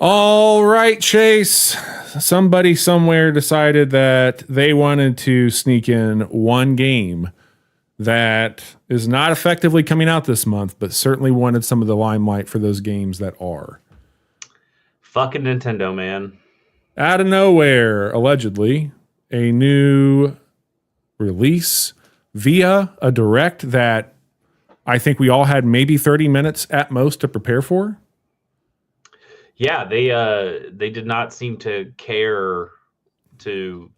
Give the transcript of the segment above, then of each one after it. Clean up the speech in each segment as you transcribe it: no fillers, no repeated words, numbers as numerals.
All right, Chase. Somebody somewhere decided that they wanted to sneak in one game that is not effectively coming out this month, but certainly wanted some of the limelight for those games that are. Fucking Nintendo, man. Out of nowhere, allegedly, a new release via a direct that I think we all had maybe 30 minutes at most to prepare for. Yeah, they did not seem to care to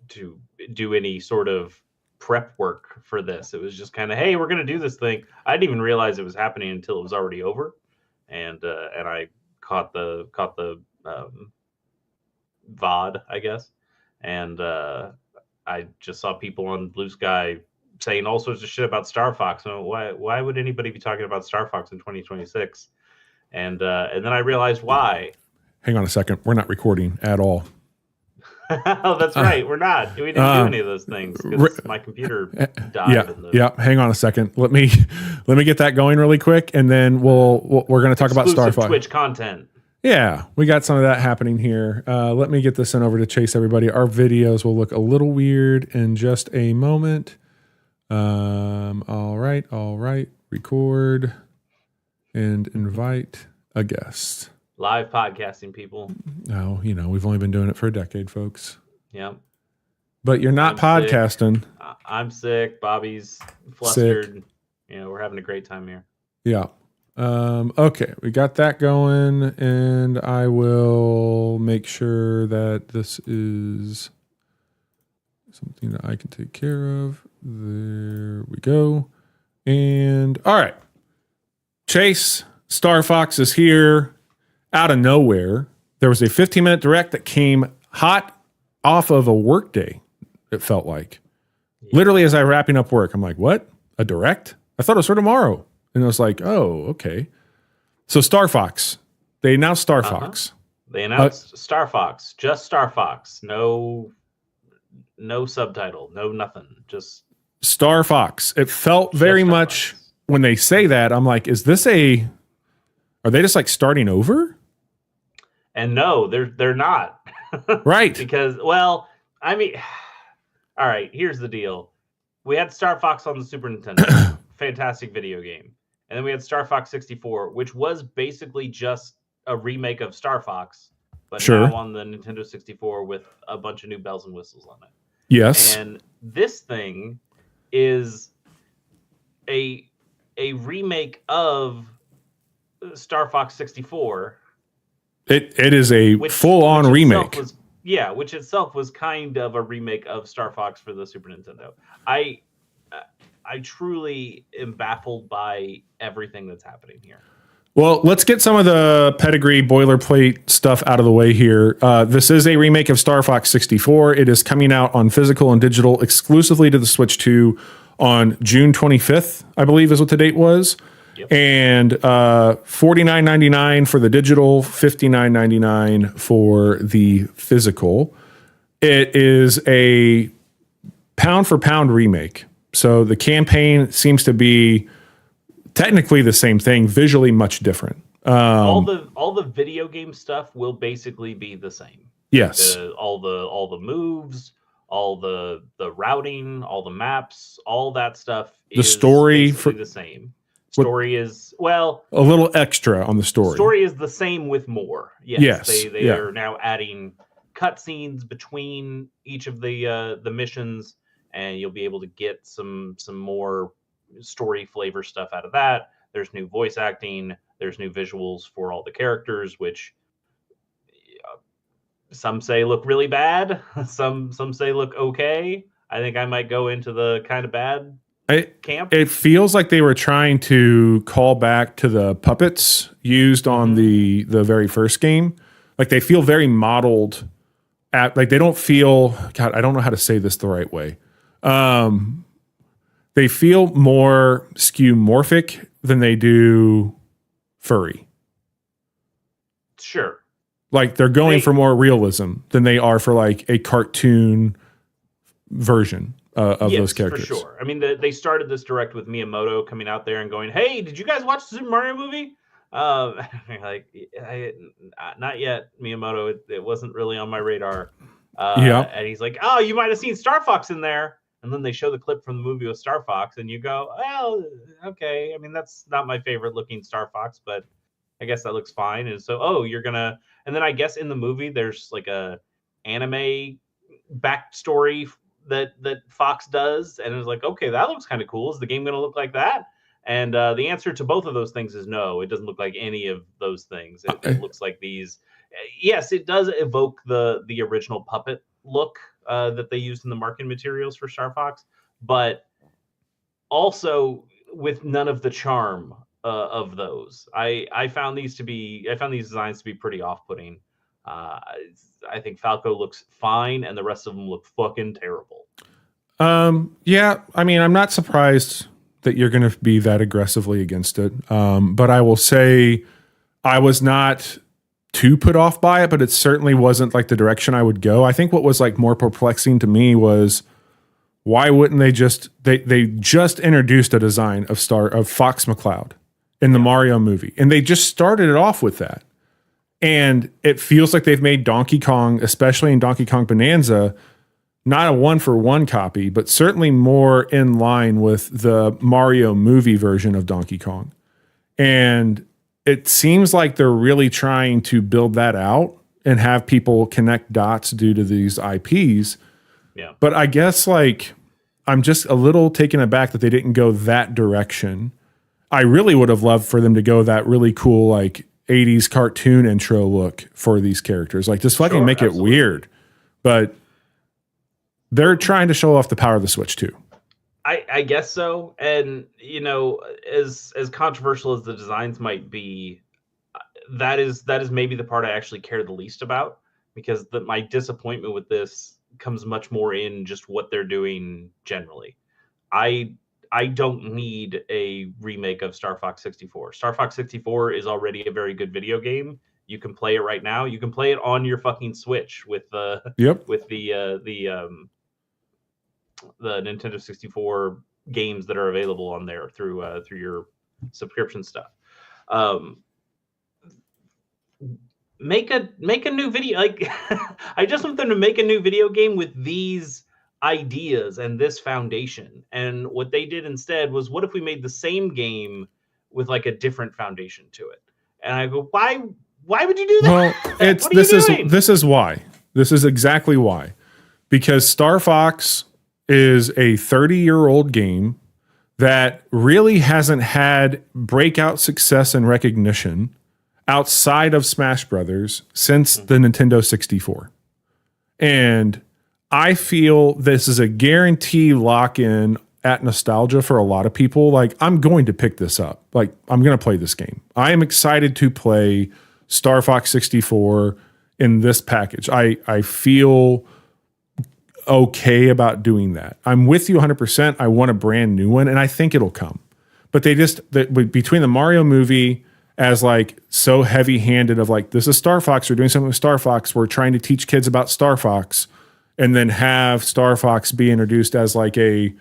do any sort of prep work for this. It was just kind of, hey, we're gonna do this thing. I didn't even realize it was happening until it was already over, and I caught the VOD, I guess, and I just saw people on Blue Sky saying all sorts of shit about Star Fox. And why would anybody be talking about Star Fox in 2026? And then I realized why. Hang on a second. We're not recording at all. Oh, that's right. We're not. We didn't do any of those things because my computer died. Yeah. Hang on a second. Let me get that going really quick, and then we're going to talk about Star Fox. Twitch content. Yeah, we got some of that happening here. Let me get this sent over to Chase, everybody. Our videos will look a little weird in just a moment. All right. Record and invite a guest. Live podcasting, people. Oh, we've only been doing it for a decade, folks. Yep. But you're not podcasting. Sick. I'm sick. Bobby's flustered. Sick. We're having a great time here. Yeah. Okay, we got that going, and I will make sure that this is something that I can take care of. There we go. And all right. Chase, Star Fox is here. Out of nowhere, there was a 15-minute direct that came hot off of a work day, it felt like. Yeah. Literally, as I wrapping up work, I'm like, what? A direct? I thought it was for tomorrow. And I was like, oh, okay. So Star Fox. They announced Star Fox. They announced Star Fox. Just Star Fox. No subtitle. No nothing. Just Star Fox. It felt very much Fox. When they say that, I'm like, are they just like starting over? And no, they're not. Right. Because, all right, here's the deal. We had Star Fox on the Super Nintendo. Fantastic video game. And then we had Star Fox 64, which was basically just a remake of Star Fox, but now on the Nintendo 64 with a bunch of new bells and whistles on it. Yes. And this thing is a remake of Star Fox 64. It is a full-on remake. Which itself was kind of a remake of Star Fox for the Super Nintendo. I truly am baffled by everything that's happening here. Well, let's get some of the pedigree boilerplate stuff out of the way here. This is a remake of Star Fox 64. It is coming out on physical and digital exclusively to the Switch 2 on June 25th, I believe is what the date was. Yep. And $49.99 for the digital, $59.99 for the physical. It is a pound-for-pound remake. So the campaign seems to be technically the same thing, visually much different. All the video game stuff will basically be the same. Yes. All the moves, all the routing, all the maps, all that stuff. The story for the same. Story is a little extra on the story. Story is the same with more. Yes. They are now adding cutscenes between each of the missions, and you'll be able to get some more story flavor stuff out of that. There's new voice acting. There's new visuals for all the characters, which some say look really bad. Some say look okay. I think I might go into the kind of bad camp. It feels like they were trying to call back to the puppets used on the very first game. Like they feel very modeled like they don't feel, God, I don't know how to say this the right way. They feel more skeuomorphic than they do furry. Sure. Like they're going for more realism than they are for like a cartoon version of those characters. For sure. I mean, they started this direct with Miyamoto coming out there and going, "Hey, did you guys watch the Super Mario movie?" Like, not yet, Miyamoto. It wasn't really on my radar. Yeah. And he's like, oh, you might have seen Star Fox in there. And then they show the clip from the movie with Star Fox, and you go, well, okay. I mean, that's not my favorite looking Star Fox, but I guess that looks fine. And so, oh, you're gonna, and then I guess in the movie there's like a anime backstory that Fox does, and it's like, okay, that looks kind of cool. Is the game gonna look like that? And the answer to both of those things is no. It doesn't look like any of those things. It looks like these. Yes, it does evoke the original puppet look that they used in the marketing materials for Star Fox, but also with none of the charm of those. I found these designs to be pretty off-putting. I think Falco looks fine, and the rest of them look fucking terrible. Yeah, I mean, I'm not surprised that you're going to be that aggressively against it. But I will say I was not too put off by it, but it certainly wasn't like the direction I would go. I think what was like more perplexing to me was why wouldn't they just introduced a design of Fox McCloud in the Mario movie, and they just started it off with that. And it feels like they've made Donkey Kong, especially in Donkey Kong Bonanza, not a one-for-one copy, but certainly more in line with the Mario movie version of Donkey Kong. And it seems like they're really trying to build that out and have people connect dots due to these IPs. Yeah. But I guess like I'm just a little taken aback that they didn't go that direction. I really would have loved for them to go that really cool like 80s cartoon intro look for these characters. Like just fucking make it weird. But they're trying to show off the power of the Switch too. I guess so. And you know, as controversial as the designs might be, that is maybe the part I actually care the least about, because my disappointment with this comes much more in just what they're doing generally. I don't need a remake of Star Fox 64. Star Fox 64 is already a very good video game. You can play it right now. You can play it on your fucking Switch with the Nintendo 64 games that are available on there through your subscription stuff. Make a new video. Like I just want them to make a new video game with these ideas and this foundation. And what they did instead was, what if we made the same game with like a different foundation to it? And I go, why would you do that? Well, this is why. This is exactly why. Because Star Fox is a 30-year-old game that really hasn't had breakout success and recognition outside of Smash Brothers since the Nintendo 64. And I feel this is a guarantee lock-in at nostalgia for a lot of people. Like, I'm going to pick this up. Like, I'm going to play this game. I am excited to play Star Fox 64 in this package. I feel okay about doing that. I'm with you 100%. I want a brand new one, and I think it'll come. But between the Mario movie as like so heavy-handed of like, this is Star Fox, we're doing something with Star Fox, we're trying to teach kids about Star Fox, and then have Star Fox be introduced as like you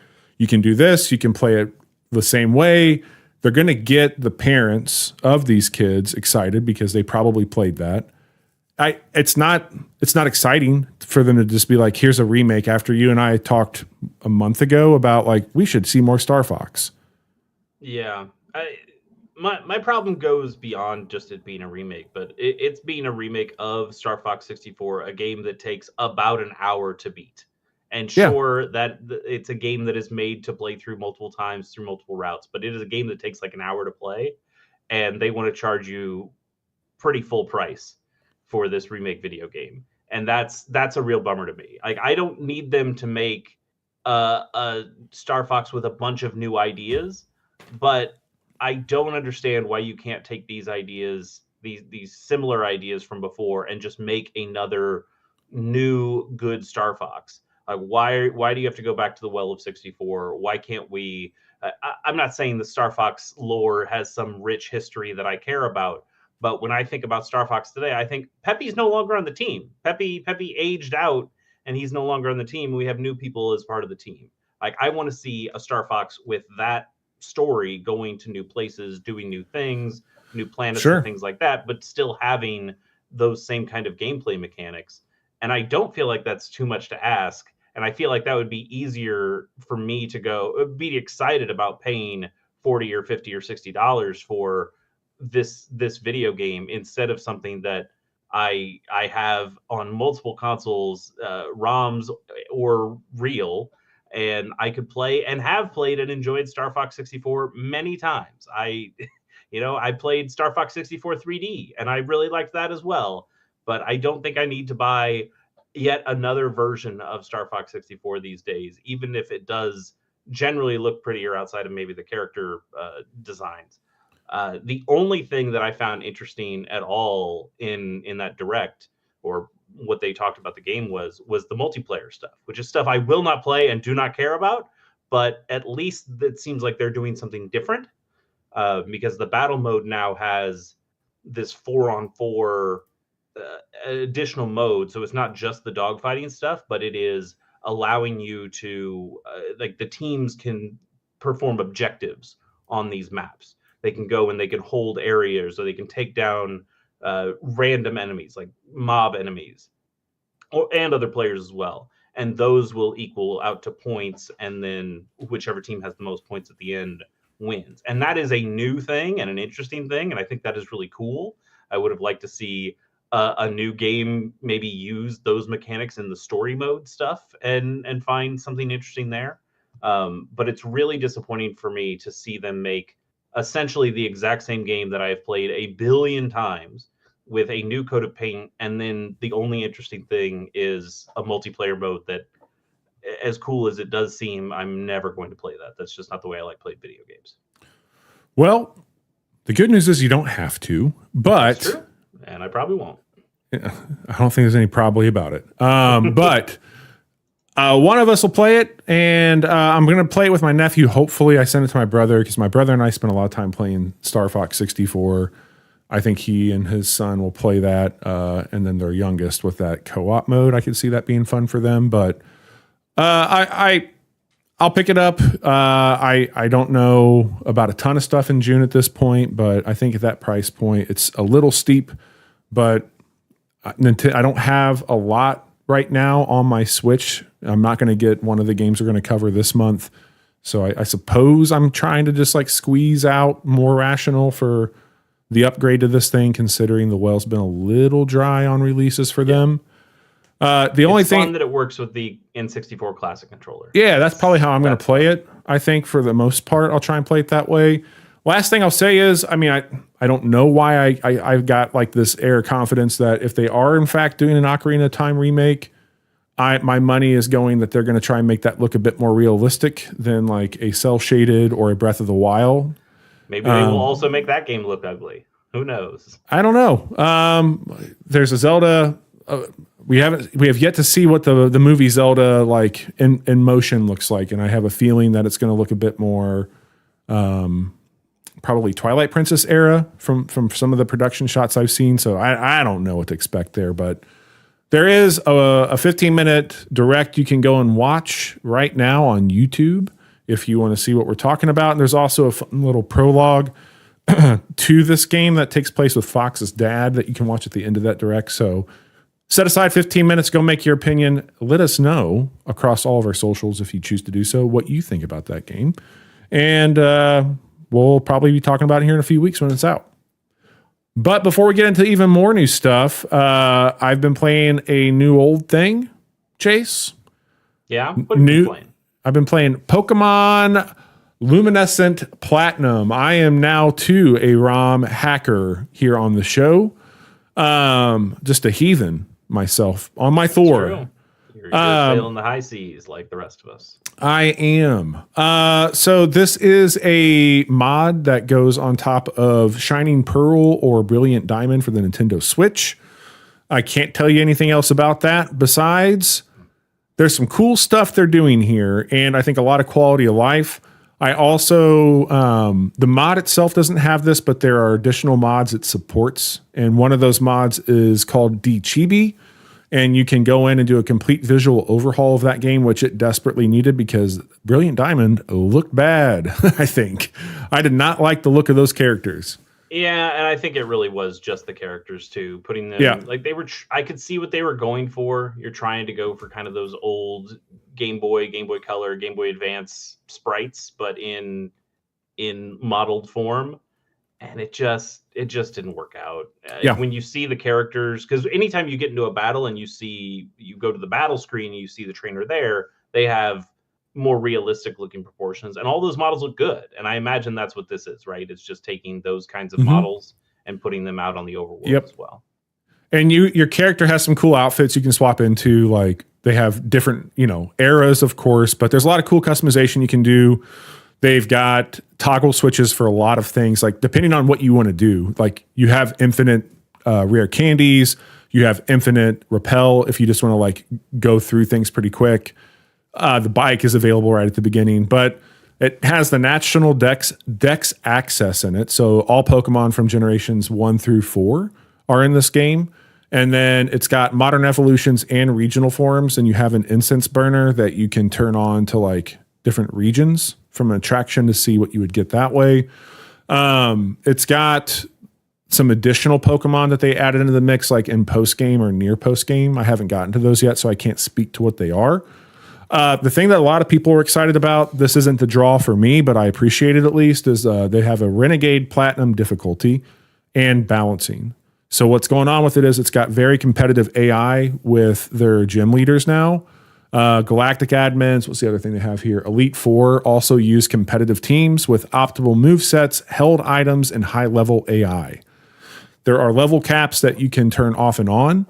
can do this, you can play it the same way. They're going to get the parents of these kids excited because they probably played that. It's not exciting for them to just be like, here's a remake after you and I talked a month ago about like, we should see more Star Fox. Yeah. My problem goes beyond just it being a remake, but it's being a remake of Star Fox 64, a game that takes about an hour to beat. And sure, that it's a game that is made to play through multiple times, through multiple routes, but it is a game that takes like an hour to play, and they want to charge you pretty full price for this remake video game. And that's a real bummer to me. Like, I don't need them to make a Star Fox with a bunch of new ideas, but I don't understand why you can't take these ideas, these similar ideas from before, and just make another new good Star Fox. Like, why do you have to go back to the well of 64? Why can't we? I'm not saying the Star Fox lore has some rich history that I care about, but when I think about Star Fox today, I think Peppy's no longer on the team. Peppy aged out, and he's no longer on the team. We have new people as part of the team. Like, I want to see a Star Fox with that story, going to new places, doing new things, new planets Sure. and things like that, but still having those same kind of gameplay mechanics. And I don't feel like that's too much to ask. And I feel like that would be easier for me to be excited about paying $40 or $50 or $60 for this video game instead of something that I have on multiple consoles, ROMs or real, and I could play and have played and enjoyed Star Fox 64 many times. I played Star Fox 64 3D and I really liked that as well. But I don't think I need to buy yet another version of Star Fox 64 these days, even if it does generally look prettier outside of maybe the character designs. The only thing that I found interesting at all in that direct, or what they talked about the game, was the multiplayer stuff, which is stuff I will not play and do not care about. But at least it seems like they're doing something different, because the battle mode now has this 4-on-4 additional mode. So it's not just the dogfighting stuff, but it is allowing you to like the teams can perform objectives on these maps. They can go and they can hold areas, or they can take down random enemies, like mob enemies, and other players as well. And those will equal out to points, and then whichever team has the most points at the end wins. And that is a new thing and an interesting thing, and I think that is really cool. I would have liked to see a new game maybe use those mechanics in the story mode stuff and find something interesting there. But it's really disappointing for me to see them make essentially the exact same game that I have played a billion times with a new coat of paint, and then the only interesting thing is a multiplayer mode that, as cool as it does seem, I'm never going to play that. That's just not the way I like playing video games. Well, the good news is you don't have to, but That's true. And I probably won't. I don't think there's any probably about it. But one of us will play it, and I'm going to play it with my nephew. Hopefully I send it to my brother, because my brother and I spent a lot of time playing Star Fox 64. I think he and his son will play that, and then their youngest with that co-op mode. I could see that being fun for them, but I'll pick it up. I don't know about a ton of stuff in June at this point, but I think at that price point, it's a little steep. But I don't have a lot right now on my Switch. I'm not going to get one of the games we're going to cover this month. So I suppose I'm trying to just like squeeze out more rational for the upgrade to this thing, considering the well's been a little dry on releases for them. The only thing fun that it works with the N64 Classic controller. Yeah, that's probably how I'm going to play it. I think for the most part, I'll try and play it that way. Last thing I'll say is, I mean, I don't know why I've got like this air of confidence that if they are in fact doing an Ocarina of Time remake, my money is going that they're going to try and make that look a bit more realistic than like a cell shaded or a Breath of the Wild. Maybe they will also make that game look ugly. Who knows? I don't know. There's a Zelda. We have yet to see what the movie Zelda like in motion looks like, and I have a feeling that it's going to look a bit more probably Twilight Princess era from some of the production shots I've seen. So I don't know what to expect there, but there is a 15-minute direct you can go and watch right now on YouTube if you want to see what we're talking about. And there's also a fun little prologue to this game that takes place with Fox's dad that you can watch at the end of that direct. So set aside 15 minutes, go make your opinion. Let us know across all of our socials, if you choose to do so, what you think about that game. And we'll probably be talking about it here in a few weeks when it's out. But before we get into even more new stuff, I've been playing a new old thing, Chase. Yeah? What have you been playing? I've been playing Pokemon Luminescent Platinum. I am now, too, a ROM hacker here on the show. Just a heathen myself on my Thor. True. You're sailing the high seas like the rest of us. I am. So this is a mod that goes on top of Shining Pearl or Brilliant Diamond for the Nintendo Switch. I can't tell you anything else about that besides there's some cool stuff they're doing here, and I think a lot of quality of life. I also, the mod itself doesn't have this, but there are additional mods it supports. And one of those mods is called D-Chibi. And you can go in and do a complete visual overhaul of that game, which it desperately needed because Brilliant Diamond looked bad, I think. I did not like the look of those characters. Yeah, and I think it really was just the characters too, putting them like they were. I could see what they were going for. You're trying to go for kind of those old Game Boy Color, Game Boy Advance sprites, but in modeled form, and it just didn't work out. When you see the characters, because anytime you get into a battle and you go to the battle screen and you see the trainer there, they have more realistic looking proportions, and all those models look good. And I imagine that's what this is, right? It's just taking those kinds of models and putting them out on the overworld as well. And your character has some cool outfits you can swap into. Like they have different, eras, of course, but there's a lot of cool customization you can do. They've got toggle switches for a lot of things, like depending on what you want to do. Like you have infinite rare candies, you have infinite repel if you just want to like go through things pretty quick. The bike is available right at the beginning, but it has the national dex access in it. So all Pokemon from generations 1 through 4 are in this game. And then it's got modern evolutions and regional forms, and you have an incense burner that you can turn on to like different regions from an attraction to see what you would get that way. It's got some additional Pokemon that they added into the mix, like in post-game or near post-game. I haven't gotten to those yet, so I can't speak to what they are. The thing that a lot of people are excited about, this isn't the draw for me, but I appreciate it at least, is they have a Renegade Platinum difficulty and balancing. So what's going on with it is it's got very competitive AI with their gym leaders now. Galactic admins, what's the other thing they have here? Elite Four also use competitive teams with optimal movesets, held items, and high-level AI. There are level caps that you can turn off and on.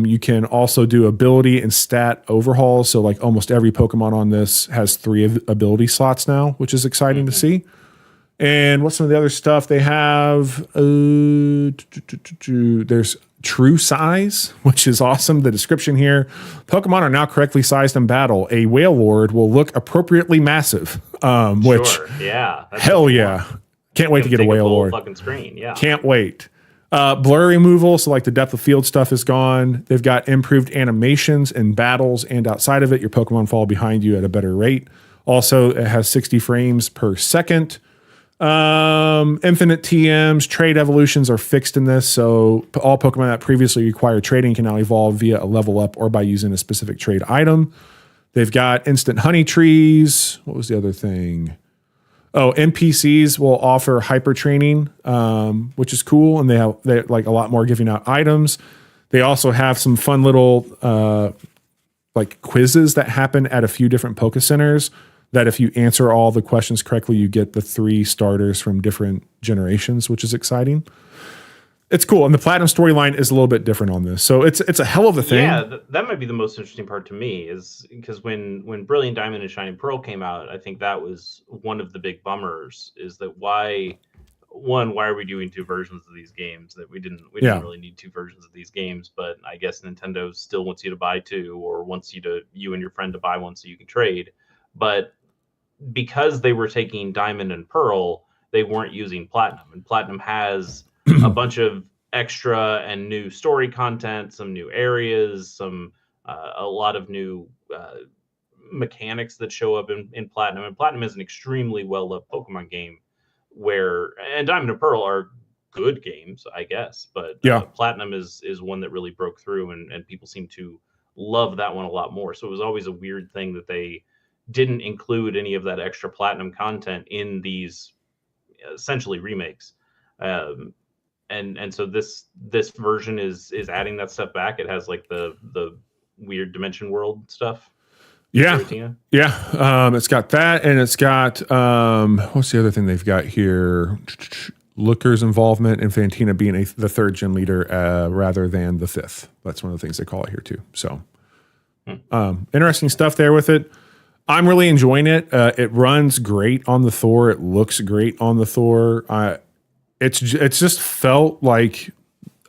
You can also do ability and stat overhauls. So like almost every Pokemon on this has 3 ability slots now, which is exciting to see. And what's some of the other stuff they have? There's true size, which is awesome. The description here: Pokemon are now correctly sized in battle. A whale lord will look appropriately massive. Which, hell yeah. Can't wait to get a whale lord. Fucking screen. Yeah. Can't wait. Blur removal, so like the depth of field stuff is gone. They've got improved animations in battles and outside of it. Your Pokemon fall behind you at a better rate. Also, it has 60 frames per second. Infinite TMs, trade evolutions are fixed in this, so all Pokemon that previously required trading can now evolve via a level up or by using a specific trade item. They've got instant honey trees. What was the other thing? Oh, NPCs will offer hyper training, which is cool, and they like a lot more giving out items. They also have some fun little like quizzes that happen at a few different Poké Centers. That if you answer all the questions correctly, you get the 3 starters from different generations, which is exciting. It's cool, and the Platinum storyline is a little bit different on this, so it's a hell of a thing. Yeah, that might be the most interesting part to me, is because when Brilliant Diamond and Shining Pearl came out, I think that was one of the big bummers. Is that why are we doing 2 versions of these games? That we didn't really need 2 versions of these games, but I guess Nintendo still wants you to buy 2, or wants you and your friend to buy 1 so you can trade, but because they were taking Diamond and Pearl, they weren't using Platinum, and Platinum has a bunch of extra and new story content, some new areas, a lot of new mechanics that show up in Platinum. And Platinum is an extremely well-loved Pokemon game, and Diamond and Pearl are good games, I guess, but Platinum is one that really broke through, and people seem to love that one a lot more. So it was always a weird thing that they didn't include any of that extra Platinum content in these essentially remakes. And so this version is adding that stuff back. It has like the weird Dimension World stuff. Yeah. It's got that, and it's got what's the other thing they've got here? Looker's involvement in Fantina being the 3rd gen leader rather than the 5th. That's one of the things they call it here too. So interesting stuff there with it. I'm really enjoying it. It runs great on the Thor. It looks great on the Thor. It's just felt like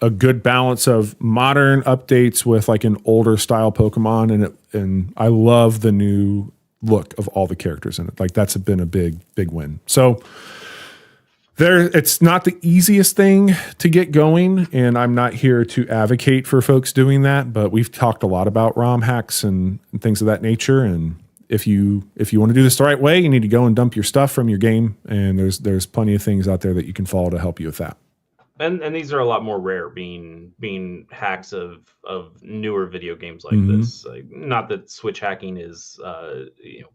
a good balance of modern updates with like an older style Pokemon, and I love the new look of all the characters in it. Like that's been a big win. So it's not the easiest thing to get going, and I'm not here to advocate for folks doing that, but we've talked a lot about ROM hacks and things of that nature, and if you want to do this the right way, you need to go and dump your stuff from your game, and there's plenty of things out there that you can follow to help you with that. And these are a lot more rare, being hacks of newer video games like this. Like, not that Switch hacking is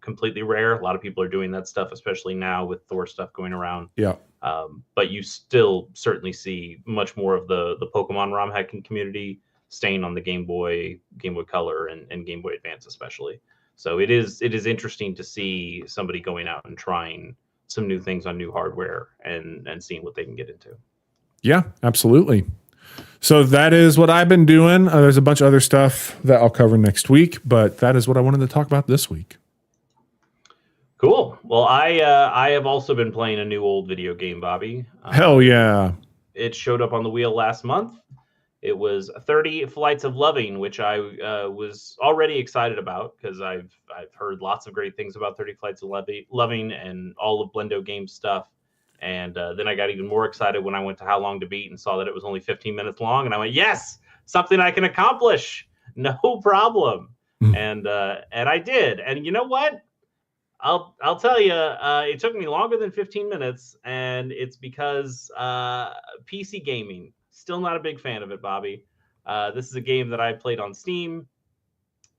completely rare. A lot of people are doing that stuff, especially now with Thor stuff going around. Yeah. But you still certainly see much more of the Pokemon ROM hacking community staying on the Game Boy Color, and Game Boy Advance especially. So it is interesting to see somebody going out and trying some new things on new hardware and seeing what they can get into. Yeah, absolutely. So that is what I've been doing. There's a bunch of other stuff that I'll cover next week, but that is what I wanted to talk about this week. Cool. Well, I have also been playing a new old video game, Bobby. Hell yeah. It showed up on the wheel last month. It was 30 Flights of Loving, which I was already excited about because I've heard lots of great things about 30 Flights of Loving and all of Blendo Games stuff. And then I got even more excited when I went to How Long to Beat and saw that it was only 15 minutes long. And I went, yes, something I can accomplish. No problem. And I did. And you know what? I'll tell you, it took me longer than 15 minutes. And it's because PC gaming, still not a big fan of it, Bobby. This is a game that I played on Steam.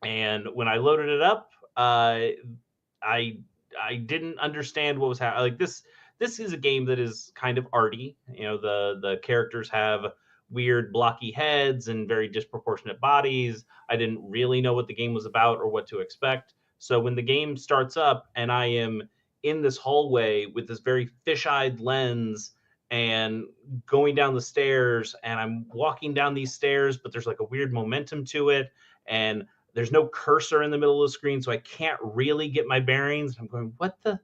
And when I loaded it up, I didn't understand what was happening. Like this is a game that is kind of arty. You know, the characters have weird blocky heads and very disproportionate bodies. I didn't really know what the game was about or what to expect. So when the game starts up and I am in this hallway with this very fish-eyed lens and going down the stairs, and I'm walking down these stairs, but there's like a weird momentum to it, and there's no cursor in the middle of the screen, so I can't really get my bearings. I'm going, what the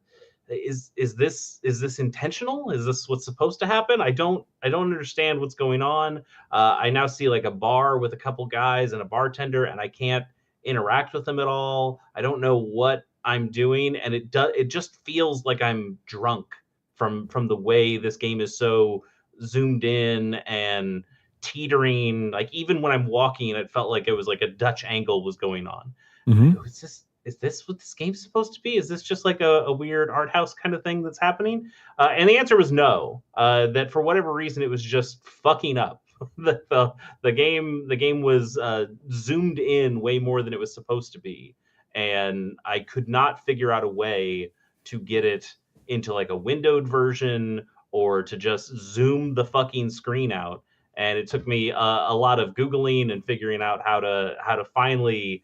is this intentional? Is this what's supposed to happen? I don't understand what's going on. I now see like a bar with a couple guys and a bartender, and I can't interact with them at all. I don't know what I'm doing, and it just feels like I'm drunk from the way this game is so zoomed in and teetering. Like even when I'm walking, it felt like it was like a Dutch angle was going on. I go, is this what this game's supposed to be? Is this just like a weird art house kind of thing that's happening? And the answer was no. That for whatever reason, it was just fucking up. the game was zoomed in way more than it was supposed to be, and I could not figure out a way to get it into like a windowed version or to just zoom the fucking screen out. And it took me a lot of Googling and figuring out how to finally,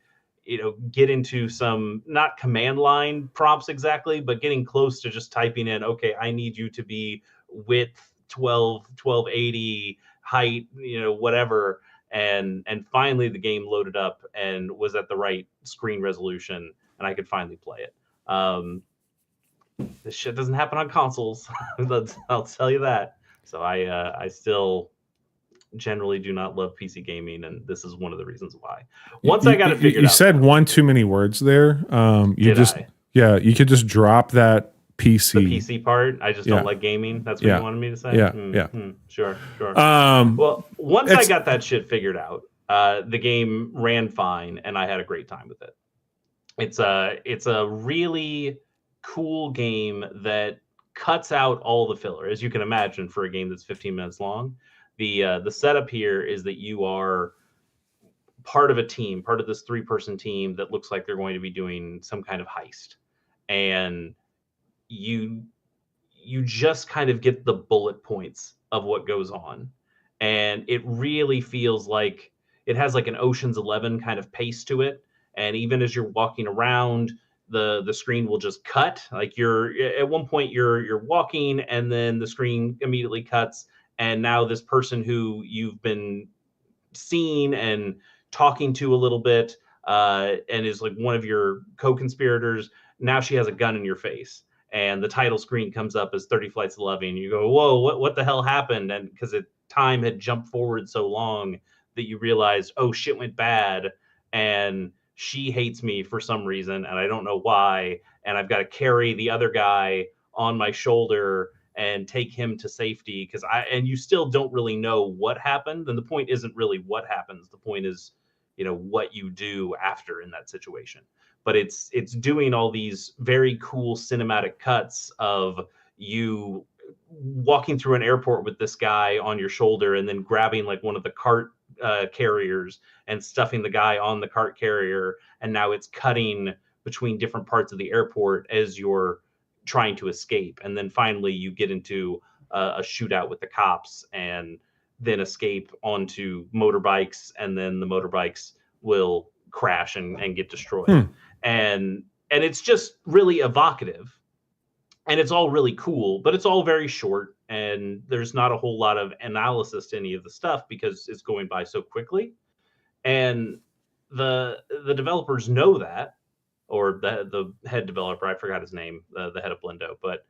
get into some, not command line prompts exactly, but getting close to just typing in, okay, I need you to be width 1280, height, whatever. And finally the game loaded up and was at the right screen resolution, and I could finally play it. This shit doesn't happen on consoles. I'll tell you that. So I still generally do not love PC gaming, and this is one of the reasons why. Once I got it figured out. You said one too many words there. You could just drop that PC. The PC part. I just don't like gaming. That's what you wanted me to say? Yeah. Sure. Well, once I got that shit figured out, the game ran fine, and I had a great time with it. It's a really cool game that cuts out all the filler, as you can imagine, for a game that's 15 minutes long. The setup here is that you are part of a team, part of this 3-person team that looks like they're going to be doing some kind of heist, and you just kind of get the bullet points of what goes on, and it really feels like it has like an Ocean's 11 kind of pace to it. And even as you're walking around, the screen will just cut. Like you're at one point you're walking, and then the screen immediately cuts, and now this person who you've been seeing and talking to a little bit, and is like one of your co-conspirators, now she has a gun in your face, and the title screen comes up as 30 Flights of Loving, and you go, whoa, what the hell happened? And because time had jumped forward so long that you realize, oh, shit went bad, and she hates me for some reason, and I don't know why, and I've got to carry the other guy on my shoulder and take him to safety, and you still don't really know what happened. And the point isn't really what happens. The point is, what you do after in that situation. but it's doing all these very cool cinematic cuts of you walking through an airport with this guy on your shoulder and then grabbing like one of the cart carriers and stuffing the guy on the cart carrier, and now it's cutting between different parts of the airport as you're trying to escape, and then finally you get into a shootout with the cops and then escape onto motorbikes, and then the motorbikes will crash and get destroyed. And it's just really evocative, and it's all really cool, but it's all very short, and there's not a whole lot of analysis to any of the stuff because it's going by so quickly. And the developers know that, or the head developer, I forgot his name, the head of Blendo, but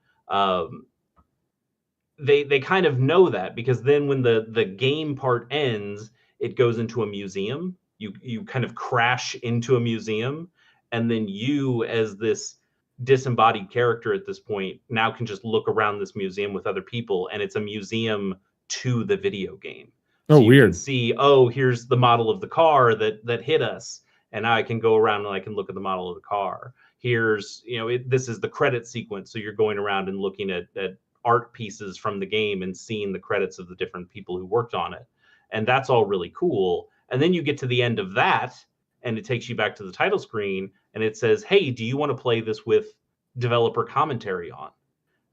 they kind of know that, because then when the game part ends, it goes into a museum. You kind of crash into a museum, and then you, as this disembodied character at this point, now can just look around this museum with other people, and it's a museum to the video game. Oh, so you weird. can see, oh, here's the model of the car that hit us, and now I can go around and I can look at the model of the car. Here's, this is the credit sequence, so you're going around and looking at art pieces from the game and seeing the credits of the different people who worked on it, and that's all really cool. And then you get to the end of that, and it takes you back to the title screen, and it says, hey, do you want to play this with developer commentary on?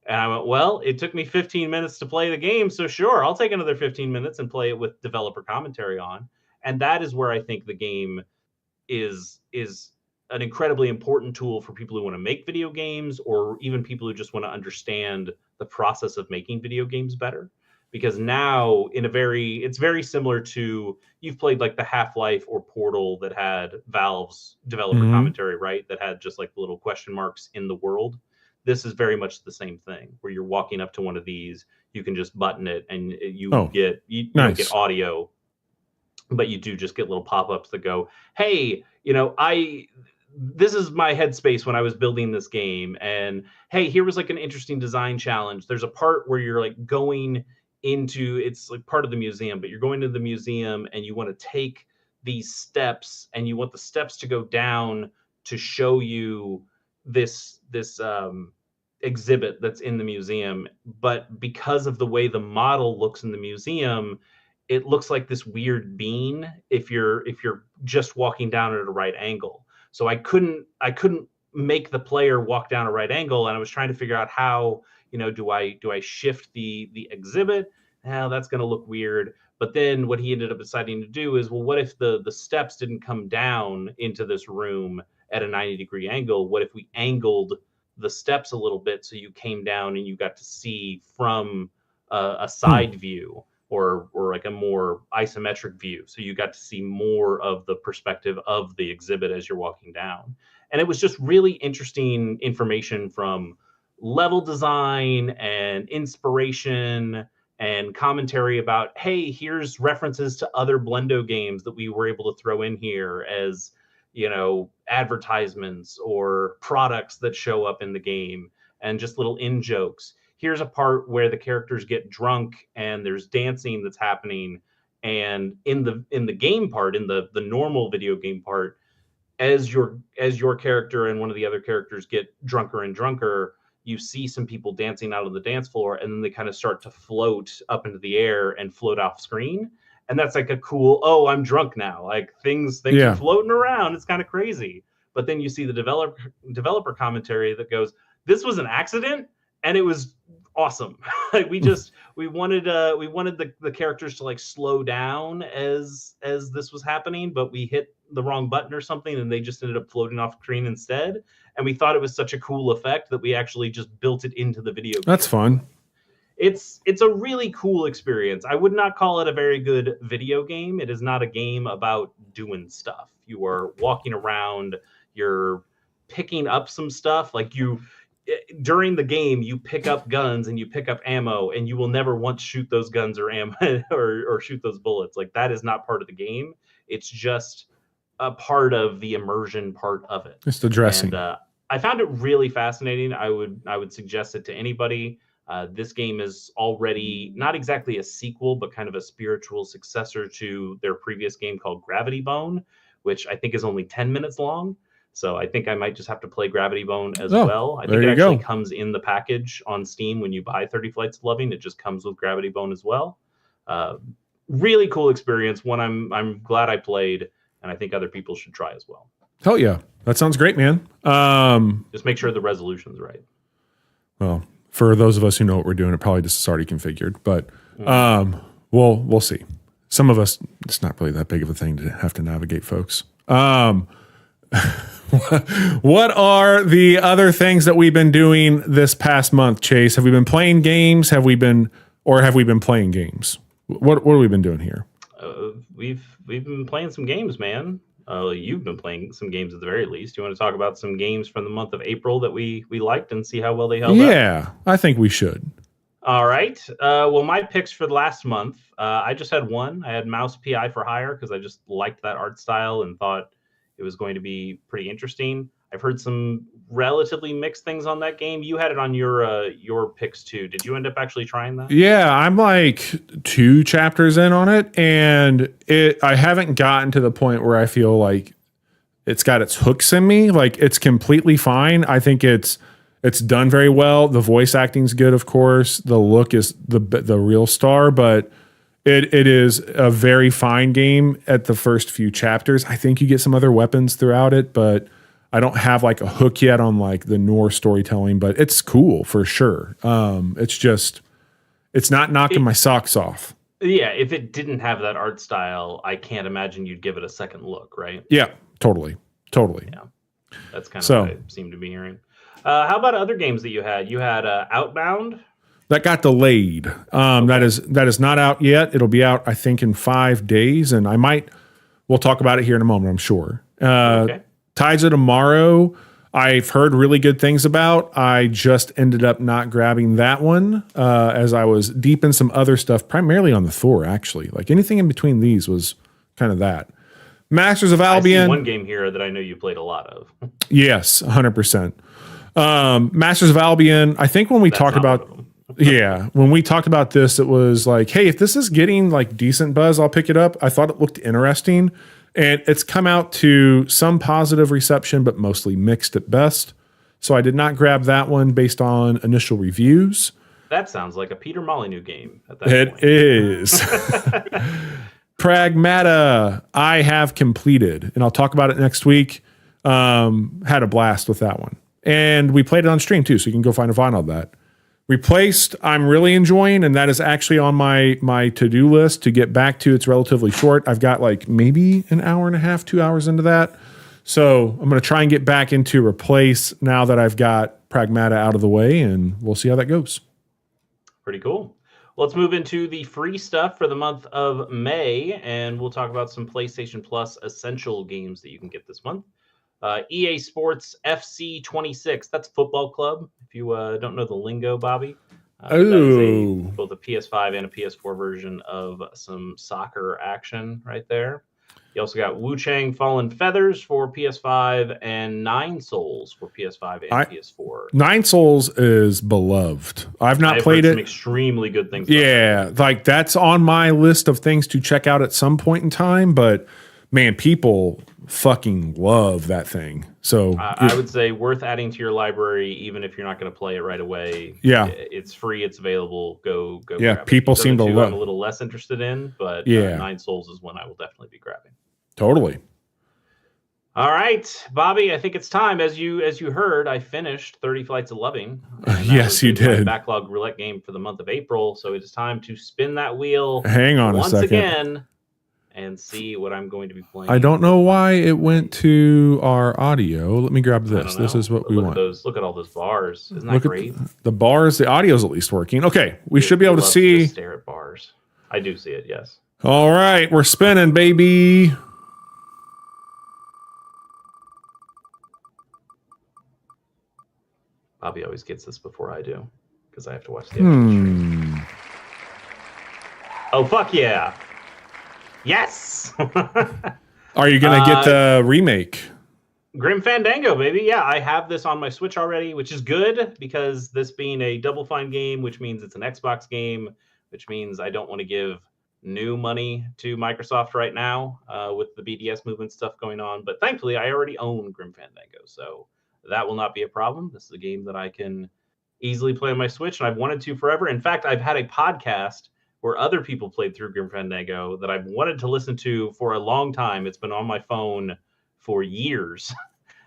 And I went, well, it took me 15 minutes to play the game, so sure, I'll take another 15 minutes and play it with developer commentary on. And that is where I think the game is an incredibly important tool for people who want to make video games, or even people who just want to understand the process of making video games better. Because now, it's very similar to, you've played like the Half-Life or Portal that had Valve's developer commentary, right? That had just like little question marks in the world. This is very much the same thing, where you're walking up to one of these, you can just button it, and you don't get audio, but you do just get little pop-ups that go, hey, this is my headspace when I was building this game, and hey, here was like an interesting design challenge. There's a part where you're like going into, it's like part of the museum, but you're going to the museum and you want to take these steps, and you want the steps to go down to show you this exhibit that's in the museum. But because of the way the model looks in the museum, it looks like this weird bean if you're just walking down at a right angle. So I couldn't make the player walk down a right angle, and I was trying to figure out how, do I shift the exhibit? Now that's going to look weird. But then what he ended up deciding to do is, well, what if the steps didn't come down into this room at a 90-degree angle? What if we angled the steps a little bit so you came down and you got to see from a side view, or like a more isometric view, so you got to see more of the perspective of the exhibit as you're walking down. And it was just really interesting information from level design and inspiration and commentary about, hey, here's references to other Blendo games that we were able to throw in here as, advertisements or products that show up in the game, and just little in jokes. Here's a part where the characters get drunk and there's dancing that's happening. And in the game part, in the normal video game part, as your character and one of the other characters get drunker and drunker, you see some people dancing out on the dance floor, and then they kind of start to float up into the air and float off screen. And that's like a cool, oh, I'm drunk now. Like things are floating around. It's kind of crazy. But then you see the developer commentary that goes, this was an accident, and it was awesome. Like we wanted the characters to like slow down as this was happening, but we hit the wrong button or something, and they just ended up floating off screen instead. And we thought it was such a cool effect that we actually just built it into the video game. That's fun. It's a really cool experience. I would not call it a very good video game. It is not a game about doing stuff. You are walking around, you're picking up some stuff. Like during the game, you pick up guns and you pick up ammo, and you will never once shoot those guns or ammo or shoot those bullets. Like that is not part of the game. It's just a part of the immersion part of it. It's the dressing. And I found it really fascinating. I would suggest it to anybody. This game is already not exactly a sequel, but kind of a spiritual successor to their previous game called Gravity Bone, which I think is only 10 minutes long. So I think I might just have to play Gravity Bone as Oh, well. I think there it you actually go. comes in the package on Steam when you buy 30 Flights of Loving. It just comes with Gravity Bone as well. Really cool experience. One I'm glad I played, and I think other people should try as well. Hell yeah. That sounds great, man. Just make sure the resolution's right. Well, for those of us who know what we're doing, it probably just is already configured, but we'll see. Some of us, it's not really that big of a thing to have to navigate, folks. What are the other things that we've been doing this past month, Chase? Have we been playing games? Have we been playing games? What have we been doing here? We've been playing some games, man. You've been playing some games at the very least. You want to talk about some games from the month of April that we liked and see how well they held up? Yeah, I think we should. All right. Well, my picks for the last month, I just had one. I had Mouse PI for Hire because I just liked that art style and thought it was going to be pretty interesting. I've heard some relatively mixed things on that game. You had it on your picks too. Did you end up actually trying that? Yeah, I'm like 2 chapters in on it, and I haven't gotten to the point where I feel like it's got its hooks in me. Like, it's completely fine. I think it's done very well. The voice acting's good, of course. The look is the real star, but it is a very fine game at the first few chapters. I think you get some other weapons throughout it, but I don't have like a hook yet on like the Norse storytelling, but it's cool for sure. It's not knocking my socks off. Yeah, if it didn't have that art style, I can't imagine you'd give it a second look, right? Yeah, totally. Yeah, that's kind of what I seem to be hearing. How about other games that you had? You had Outbound. That got delayed. Okay. That is not out yet. It'll be out, I think, in 5 days, and we'll talk about it here in a moment, I'm sure. Okay. Tides of Tomorrow, I've heard really good things about. I just ended up not grabbing that one as I was deep in some other stuff, primarily on the Thor, actually. Like, anything in between these was kind of that. Masters of Albion. I see one game here that I know you played a lot of. Yes, 100%. Masters of Albion, I think when we talked about... when we talked about this, it was like, hey, if this is getting like decent buzz, I'll pick it up. I thought it looked interesting. And it's come out to some positive reception, but mostly mixed at best. So I did not grab that one based on initial reviews. That sounds like a Peter Molyneux game at that point. It is. Pragmata, I have completed, and I'll talk about it next week. Had a blast with that one. And we played it on stream too, so you can go find a vinyl of that. Replaced, I'm really enjoying, and that is actually on my to-do list to get back to. It's relatively short. I've got like maybe an hour and a half, 2 hours into that. So I'm going to try and get back into Replace now that I've got Pragmata out of the way, and we'll see how that goes. Pretty cool. Well, let's move into the free stuff for the month of May, and we'll talk about some PlayStation Plus essential games that you can get this month. EA Sports FC 26. That's Football Club. If you don't know the lingo, Bobby. That is both a PS5 and a PS4 version of some soccer action right there. You also got Wu Chang Fallen Feathers for PS5 and Nine Souls for PS5 and PS4. Nine Souls is beloved. I've played it. Some extremely good things. Yeah, like that's on my list of things to check out at some point in time, but man, people fucking love that thing. So I would say worth adding to your library, even if you're not going to play it right away. Yeah, it's free. It's available. Go. Yeah, grab people it. seem to love. I'm a little less interested in, but yeah, Nine Souls is one I will definitely be grabbing. Totally. All right, Bobby. I think it's time. As you heard, I finished 30 Flights of Loving. Yes, you did. Backlog roulette game for the month of April. So it is time to spin that wheel. Hang on once a second. again. And see what I'm going to be playing. I don't know why it went to our audio. Let me grab this. This is what we want. Look at all those bars. Isn't that great? The bars, the audio's at least working. Okay, we should be able to see. Stare at bars. I do see it, yes. All right, we're spinning, baby. Bobby always gets this before I do because I have to watch the actual stream. Oh, fuck yeah. Yes! Are you going to get the remake? Grim Fandango, baby. Yeah, I have this on my Switch already, which is good because this being a Double Fine game, which means it's an Xbox game, which means I don't want to give new money to Microsoft right now with the BDS movement stuff going on. But thankfully, I already own Grim Fandango, so that will not be a problem. This is a game that I can easily play on my Switch, and I've wanted to forever. In fact, I've had a podcast where other people played through Grim Fandango that I've wanted to listen to for a long time. It's been on my phone for years.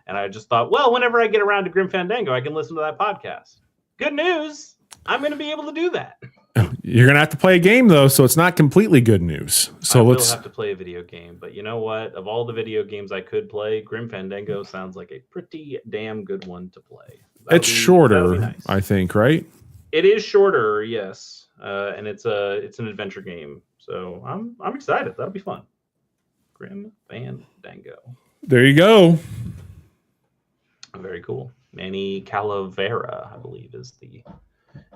And I just thought, well, whenever I get around to Grim Fandango, I can listen to that podcast. Good news. I'm going to be able to do that. You're going to have to play a game, though, so it's not completely good news. So I will have to play a video game. But you know what? Of all the video games I could play, Grim Fandango sounds like a pretty damn good one to play. It's shorter, nice. I think, right? It is shorter, yes. And it's an adventure game. So I'm excited. That'll be fun. Grim Fandango. There you go. Very cool. Manny Calavera, I believe,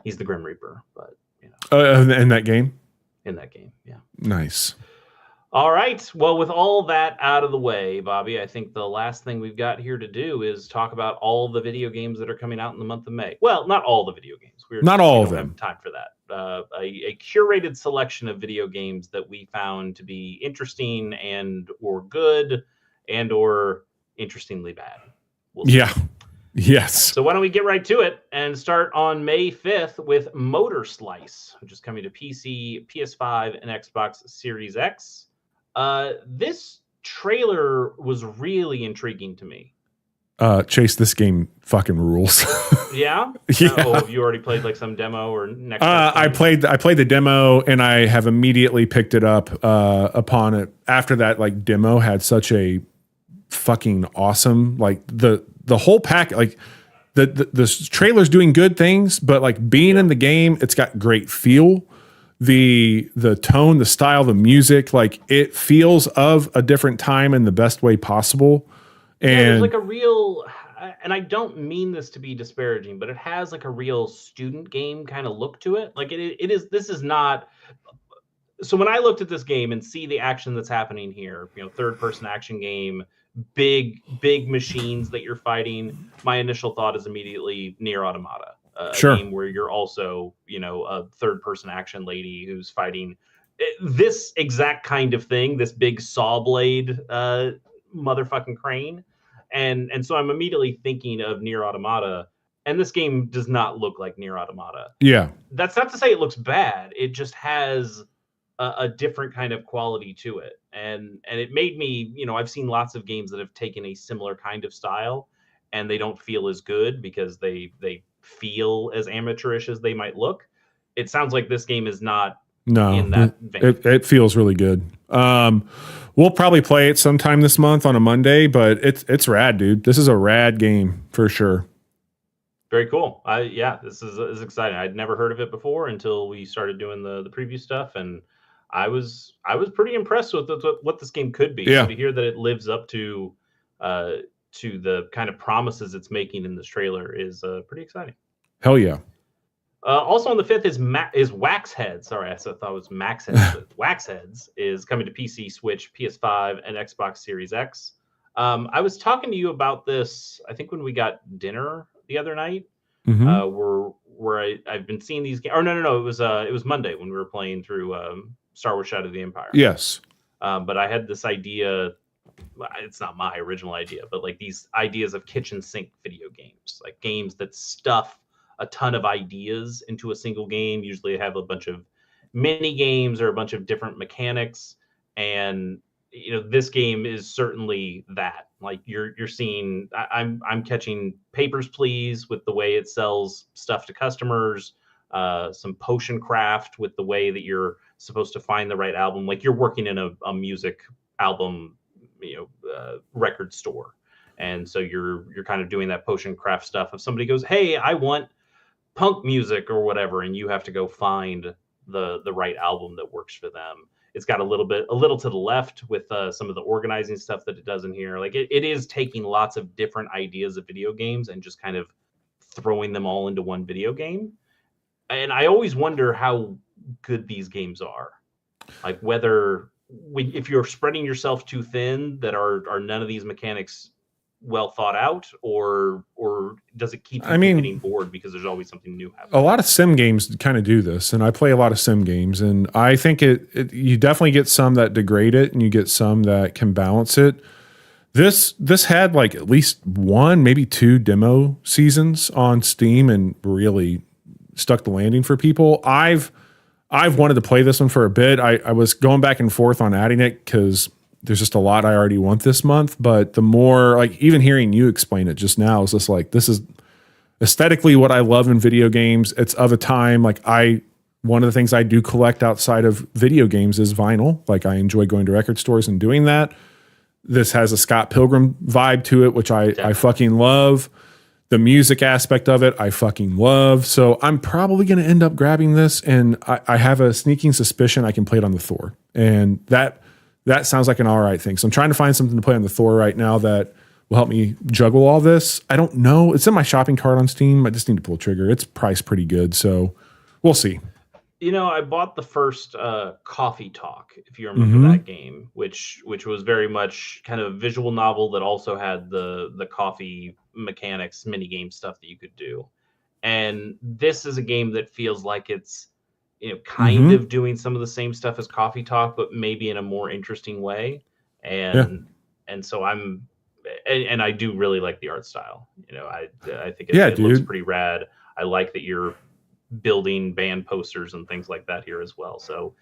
he's the Grim Reaper, but you know. In that game? In that game, yeah. Nice. All right. Well, with all that out of the way, Bobby, I think the last thing we've got here to do is talk about all the video games that are coming out in the month of May. Well, not all the video games. Not all of them. Have time for that. A curated selection of video games that we found to be interesting and or good and or interestingly bad. Yeah. Yes. So why don't we get right to it and start on May 5th with Motor Slice, which is coming to PC, PS5, and Xbox Series X. This trailer was really intriguing to me. Chase, this game fucking rules. Yeah? Yeah. Oh, have you already played like some demo or next? I played the demo and I have immediately picked it up upon it. After that, like demo had such a fucking awesome, like the whole pack, like the trailer's doing good things, but like being in the game, it's got great feel. The tone, the style, the music, like it feels of a different time in the best way possible. And there's like a real, and I don't mean this to be disparaging, but it has like a real student game kind of look to it. Like this is not. So when I looked at this game and see the action that's happening here, you know, third person action game, big machines that you're fighting, my initial thought is immediately Nier Automata. A game where you're also, you know, a third person action lady who's fighting this exact kind of thing, this big saw blade motherfucking crane. And so I'm immediately thinking of Nier Automata, and this game does not look like Nier Automata. Yeah. That's not to say it looks bad. It just has a different kind of quality to it. And it made me, you know, I've seen lots of games that have taken a similar kind of style and they don't feel as good because they feel as amateurish as they might look. It sounds like this game is not in that vein. It feels really good. We'll probably play it sometime this month on a Monday, but it's rad, dude. This is a rad game for sure. Very cool. This is exciting. I'd never heard of it before until we started doing the preview stuff, and I was pretty impressed with what this game could be. Yeah. So to hear that it lives up to the kind of promises it's making in this trailer is pretty exciting. Hell yeah. Also on the 5th is Waxhead. Sorry, I thought it was Maxhead. But Waxheads is coming to PC, Switch, PS5, and Xbox Series X. I was talking to you about this, I think when we got dinner the other night, where I've been seeing these games. Or no, it was Monday when we were playing through Star Wars Shadow of the Empire. Yes. But I had this idea. It's not my original idea, but like these ideas of kitchen sink video games, like games that stuff a ton of ideas into a single game. Usually have a bunch of mini games or a bunch of different mechanics. And, you know, this game is certainly that. Like you're seeing, I'm catching Papers, Please with the way it sells stuff to customers, some potion craft with the way that you're supposed to find the right album. Like you're working in a music album, record store. And so you're kind of doing that potion craft stuff. If somebody goes, hey, I want punk music or whatever, and you have to go find the right album that works for them. It's got a little to the left with some of the organizing stuff that it does in here. Like it is taking lots of different ideas of video games and just kind of throwing them all into one video game. And I always wonder how good these games are. Like whether if you're spreading yourself too thin, that are none of these mechanics well thought out, or does it keep you from getting bored because there's always something new happening? A lot of sim games kind of do this, and I play a lot of sim games, and I think you definitely get some that degrade it, and you get some that can balance it. This had like at least one, maybe two demo seasons on Steam, and really stuck the landing for people. I've wanted to play this one for a bit. I was going back and forth on adding it because there's just a lot I already want this month. But the more, like, even hearing you explain it just now is just like, this is aesthetically what I love in video games. It's of a time, like, one of the things I do collect outside of video games is vinyl. Like, I enjoy going to record stores and doing that. This has a Scott Pilgrim vibe to it, which I fucking love. The music aspect of it, I fucking love. So I'm probably going to end up grabbing this, and I have a sneaking suspicion I can play it on the Thor. And that sounds like an all right thing. So I'm trying to find something to play on the Thor right now that will help me juggle all this. I don't know. It's in my shopping cart on Steam. I just need to pull the trigger. It's priced pretty good, so we'll see. You know, I bought the first Coffee Talk, if you remember that game, which was very much kind of a visual novel that also had the coffee mechanics, mini game stuff that you could do. And this is a game that feels like it's, you know, kind of doing some of the same stuff as Coffee Talk, but maybe in a more interesting way. And so and I do really like the art style. You know, I think it looks pretty rad. I like that you're building band posters and things like that here as well. So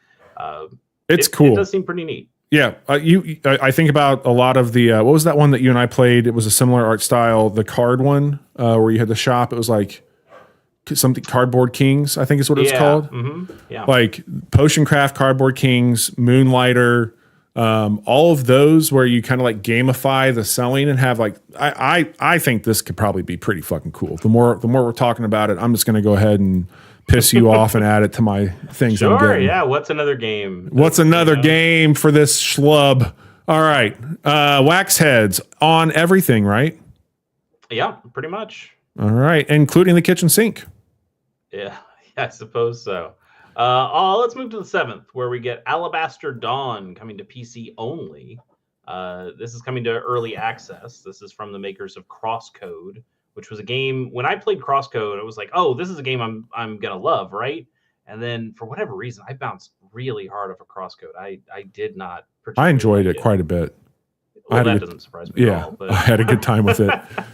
it's cool. It does seem pretty neat. Yeah, I think about a lot of the what was that one that you and I played? It was a similar art style, the card one where you had the shop. It was like something Cardboard Kings, I think is what it was called. Yeah, like Potion Craft, Cardboard Kings, Moonlighter, all of those where you kind of like gamify the selling and have like I think this could probably be pretty fucking cool. The more we're talking about it, I'm just going to go ahead and piss you off and add it to my things. Sure, I'm getting. Yeah. What's another game? What's another game for this schlub? All right, Waxheads on everything, right? Yeah, pretty much. All right, including the kitchen sink. Yeah, I suppose so. Let's move to the 7th, where we get Alabaster Dawn coming to PC only. This is coming to early access. This is from the makers of Crosscode, which was a game. When I played Crosscode, it was like, oh, this is a game I'm gonna love, right? And then for whatever reason, I bounced really hard off of Crosscode. I did not. I enjoyed it quite a bit. Well, that doesn't surprise me at all. But I had a good time with it.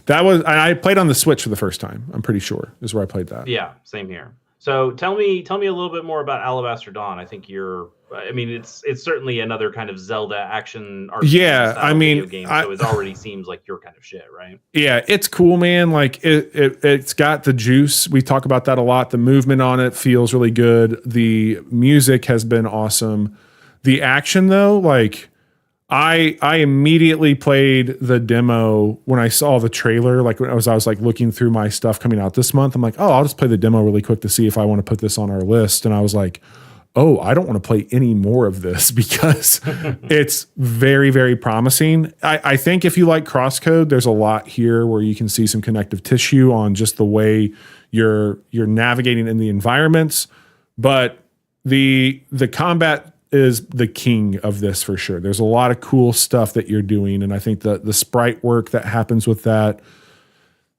I played on the Switch for the first time. I'm pretty sure is where I played that. Yeah, same here. So tell me a little bit more about Alabaster Dawn. I think it's certainly another kind of Zelda action RPG video game, so it already seems like your kind of shit, right? Yeah, it's cool, man. Like it's got the juice. We talk about that a lot. The movement on it feels really good. The music has been awesome. The action though, like I immediately played the demo when I saw the trailer. Like when I was like looking through my stuff coming out this month. I'm like, oh, I'll just play the demo really quick to see if I want to put this on our list. And I was like, oh, I don't want to play any more of this because it's very, very promising. I think if you like Crosscode, there's a lot here where you can see some connective tissue on just the way you're navigating in the environments. But the combat is the king of this for sure. There's a lot of cool stuff that you're doing, and I think the sprite work that happens with that,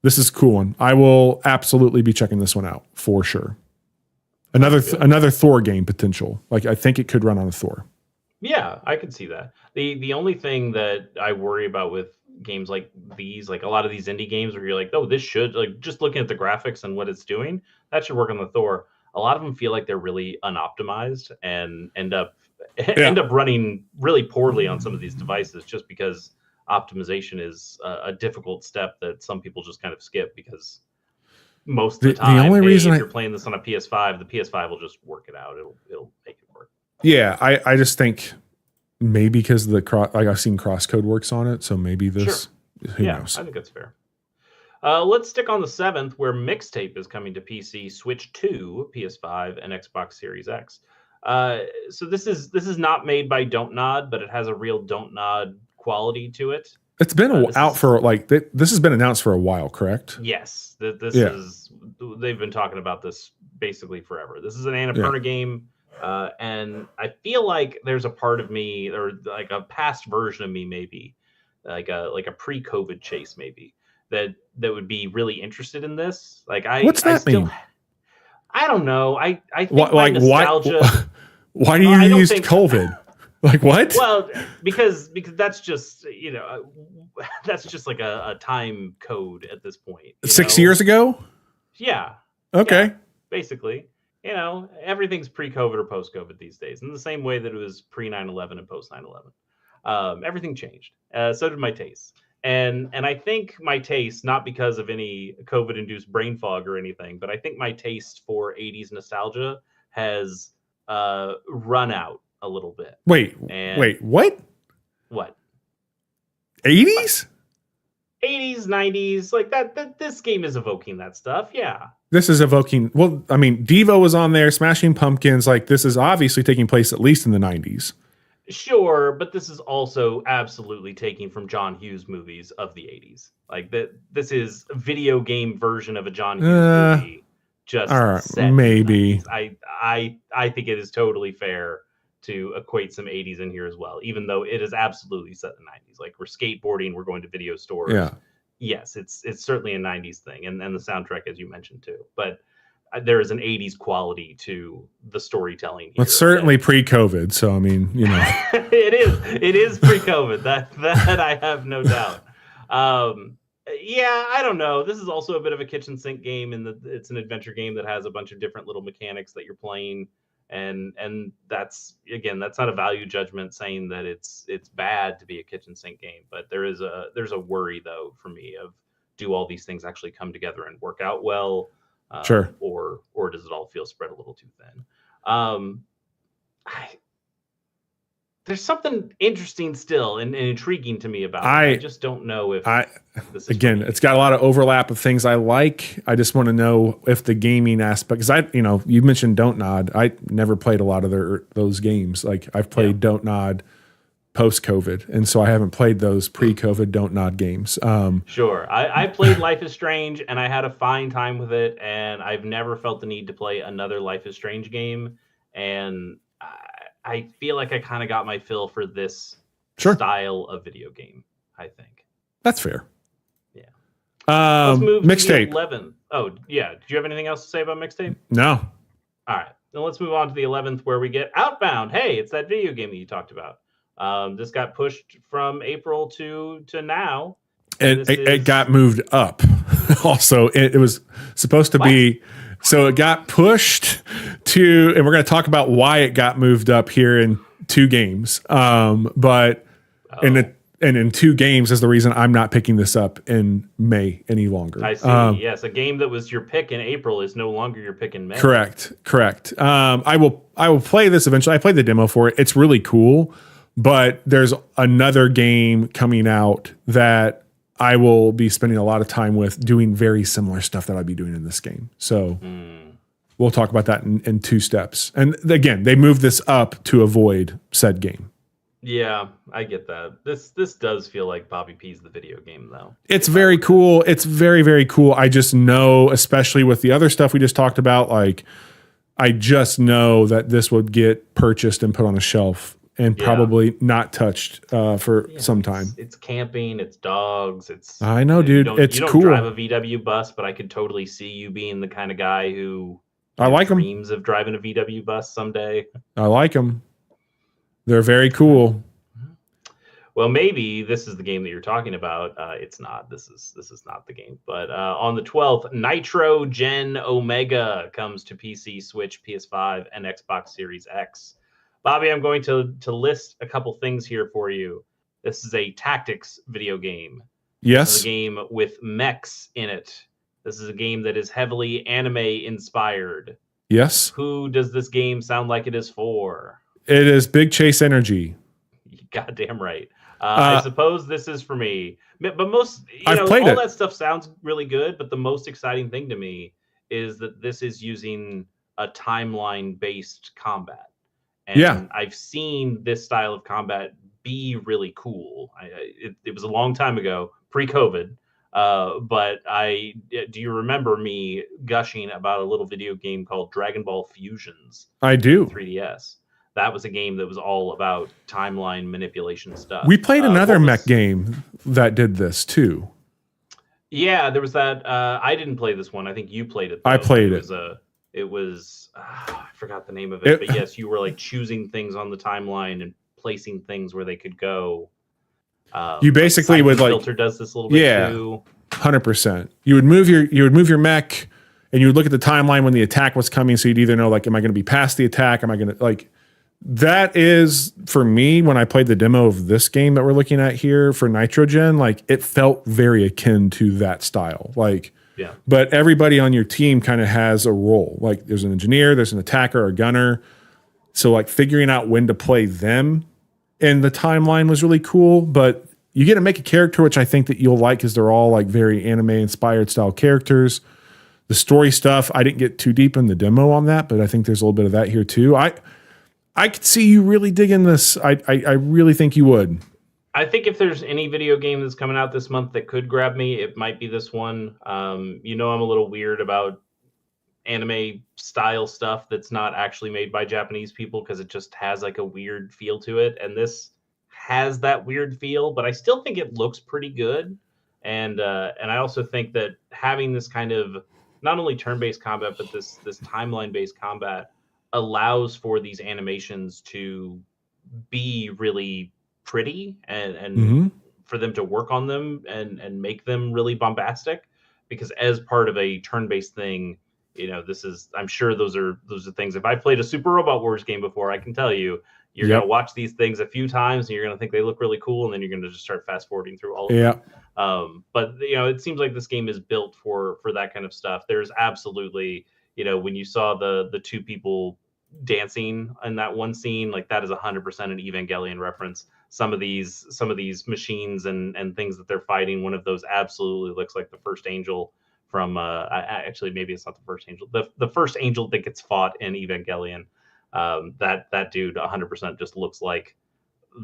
this is a cool one. I will absolutely be checking this one out for sure. Another Thor game potential. Like I think it could run on a Thor. Yeah, I could see that. The only thing that I worry about with games like these, like a lot of these indie games where you're like, oh, this should, like, just looking at the graphics and what it's doing, that should work on the Thor. A lot of them feel like they're really unoptimized and end up running really poorly on some of these devices just because optimization is a difficult step that some people just kind of skip because most of the time, the only reason if you're playing this on a PS5, the PS5 will just work it out. It'll make it work. Yeah, I just think maybe because I've seen Crosscode works on it, so maybe this. Sure. Who knows? I think that's fair. Let's stick on the 7th, where Mixtape is coming to PC, Switch 2, PS5, and Xbox Series X. So this is not made by Don't Nod, but it has a real Don't Nod quality to it. It's been for like this has been announced for a while, correct? Yes, they've been talking about this basically forever. This is an Annapurna game, and I feel like there's a part of me, or like a past version of me maybe, like a pre-COVID Chase maybe that would be really interested in this. Like What's I that still mean? I don't know. I Why, think my nostalgia. Why do you I don't use think. COVID? Like what? Well, because that's just that's just like a time code at this point. 6 years ago? Yeah. Okay. Yeah, basically. Everything's pre-COVID or post-COVID these days, in the same way that it was pre 9/11 and post 9/11. Everything changed. So did my taste. And I think my taste, not because of any COVID-induced brain fog or anything, but I think my taste for 80s nostalgia has run out a little bit. Wait, what? What? 80s? 80s, 90s, like that this game is evoking that stuff. Yeah. This is evoking, well, I mean, Devo was on there, Smashing Pumpkins. Like, this is obviously taking place at least in the 90s. Sure, but this is also absolutely taking from John Hughes movies of the 80s. Like this is a video game version of a John Hughes movie. Just all right, set maybe. I think it is totally fair to equate some 80s in here as well, even though it is absolutely set in the 90s. Like, we're skateboarding, we're going to video stores. Yeah. Yes, it's certainly a 90s thing, and the soundtrack, as you mentioned too. But there is an 80s quality to the storytelling here. It's certainly pre-COVID, so I mean, it is pre-COVID. That I have no doubt. Yeah, I don't know. This is also a bit of a kitchen sink game, and it's an adventure game that has a bunch of different little mechanics that you're playing, and that's not a value judgment saying that it's bad to be a kitchen sink game, but there's a worry though for me of, do all these things actually come together and work out well? Sure. Or does it all feel spread a little too thin? There's something interesting still and intriguing to me about it. I just don't know if this is it's got a lot of overlap of things I like. I just want to know if the gaming aspect, because you mentioned Don't Nod. I never played a lot of those games. Like, I've played Don't Nod post-COVID, and so I haven't played those pre-COVID Don't Nod games. Sure. I played Life is Strange, and I had a fine time with it, and I've never felt the need to play another Life is Strange game, and I feel like I kind of got my fill for this style of video game, I think. That's fair. Yeah. Let's move Mixtape. to the 11th. Oh, yeah. Do you have anything else to say about Mixtape? No. All right. Then let's move on to the 11th, where we get Outbound. Hey, it's that video game that you talked about. This got pushed from April to now. It got moved up. Also, it was supposed to be, so it got pushed to, and we're going to talk about why it got moved up here in 2 games. But in 2 games is the reason I'm not picking this up in May any longer. I see. Yes, a game that was your pick in April is no longer your pick in May. Correct. I will play this eventually. I played the demo for it. It's really cool. But there's another game coming out that I will be spending a lot of time with, doing very similar stuff that I'll be doing in this game. So we'll talk about that in 2 steps. And again, they moved this up to avoid said game. Yeah, I get that. This does feel like Bobby P's the video game, though. It's very cool. It's very, very cool. I just know, especially with the other stuff we just talked about, like, I just know that this would get purchased and put on a shelf and probably not touched for some time. It's camping, it's dogs, I know, dude. It's cool. You don't drive a VW bus, but I could totally see you being the kind of guy who dreams of driving a VW bus someday. I like them. They're very cool. Well, maybe this is the game that you're talking about. It's not. This is not the game. But on the 12th, Nitro Gen Omega comes to PC, Switch, PS5, and Xbox Series X. Bobby, I'm going to list a couple things here for you. This is a tactics video game. Yes. This is a game with mechs in it. This is a game that is heavily anime inspired. Yes. Who does this game sound like it is for? It is Big Chase Energy. Goddamn right. I suppose this is for me. But most, all that stuff sounds really good. But the most exciting thing to me is that this is using a timeline-based combat. And I've seen this style of combat be really cool. It was a long time ago, pre-COVID. But do you remember me gushing about a little video game called Dragon Ball Fusions? I do. 3DS. that was a game that was all about timeline manipulation stuff. We played another mech game that did this too. Yeah, there was that. I didn't play this one. I think you played it. Though. I played it. It was I forgot the name of it, but yes, you were like choosing things on the timeline and placing things where they could go. You basically would like filter does this a little bit too. 100%. You would move your mech, and you would look at the timeline when the attack was coming. So you'd either know like, am I going to be past the attack? Am I going to like? That is for me when I played the demo of this game that we're looking at here for Nitro Gen. Like it felt very akin to that style. Like, yeah. But everybody on your team kind of has a role. Like there's an engineer, there's an attacker, a gunner. So like figuring out when to play them in the timeline was really cool. But you get to make a character, which I think that you'll like because they're all like very anime inspired style characters. The story stuff, I didn't get too deep in the demo on that, but I think there's a little bit of that here too. I could see you really digging this. I really think you would. I think if there's any video game that's coming out this month that could grab me, it might be this one. You know, I'm a little weird about anime style stuff that's not actually made by Japanese people because it just has like a weird feel to it. And this has that weird feel, but I still think it looks pretty good. And I also think that having this kind of not only turn-based combat, but this timeline-based combat allows for these animations to be really pretty and for them to work on them and make them really bombastic, because as part of a turn-based thing, you know, I'm sure those are things. If I played a Super Robot Wars game before, I can tell you, you're going to watch these things a few times and you're going to think they look really cool. And then you're going to just start fast forwarding through all of them. But you know, it seems like this game is built for that kind of stuff. There's absolutely, you know, when you saw the two people dancing in that one scene, like that is 100% an Evangelion reference. Some of these machines and things that they're fighting, one of those absolutely looks like the first angel from actually maybe it's not the first angel, the first angel that gets fought in Evangelion. That dude 100% just looks like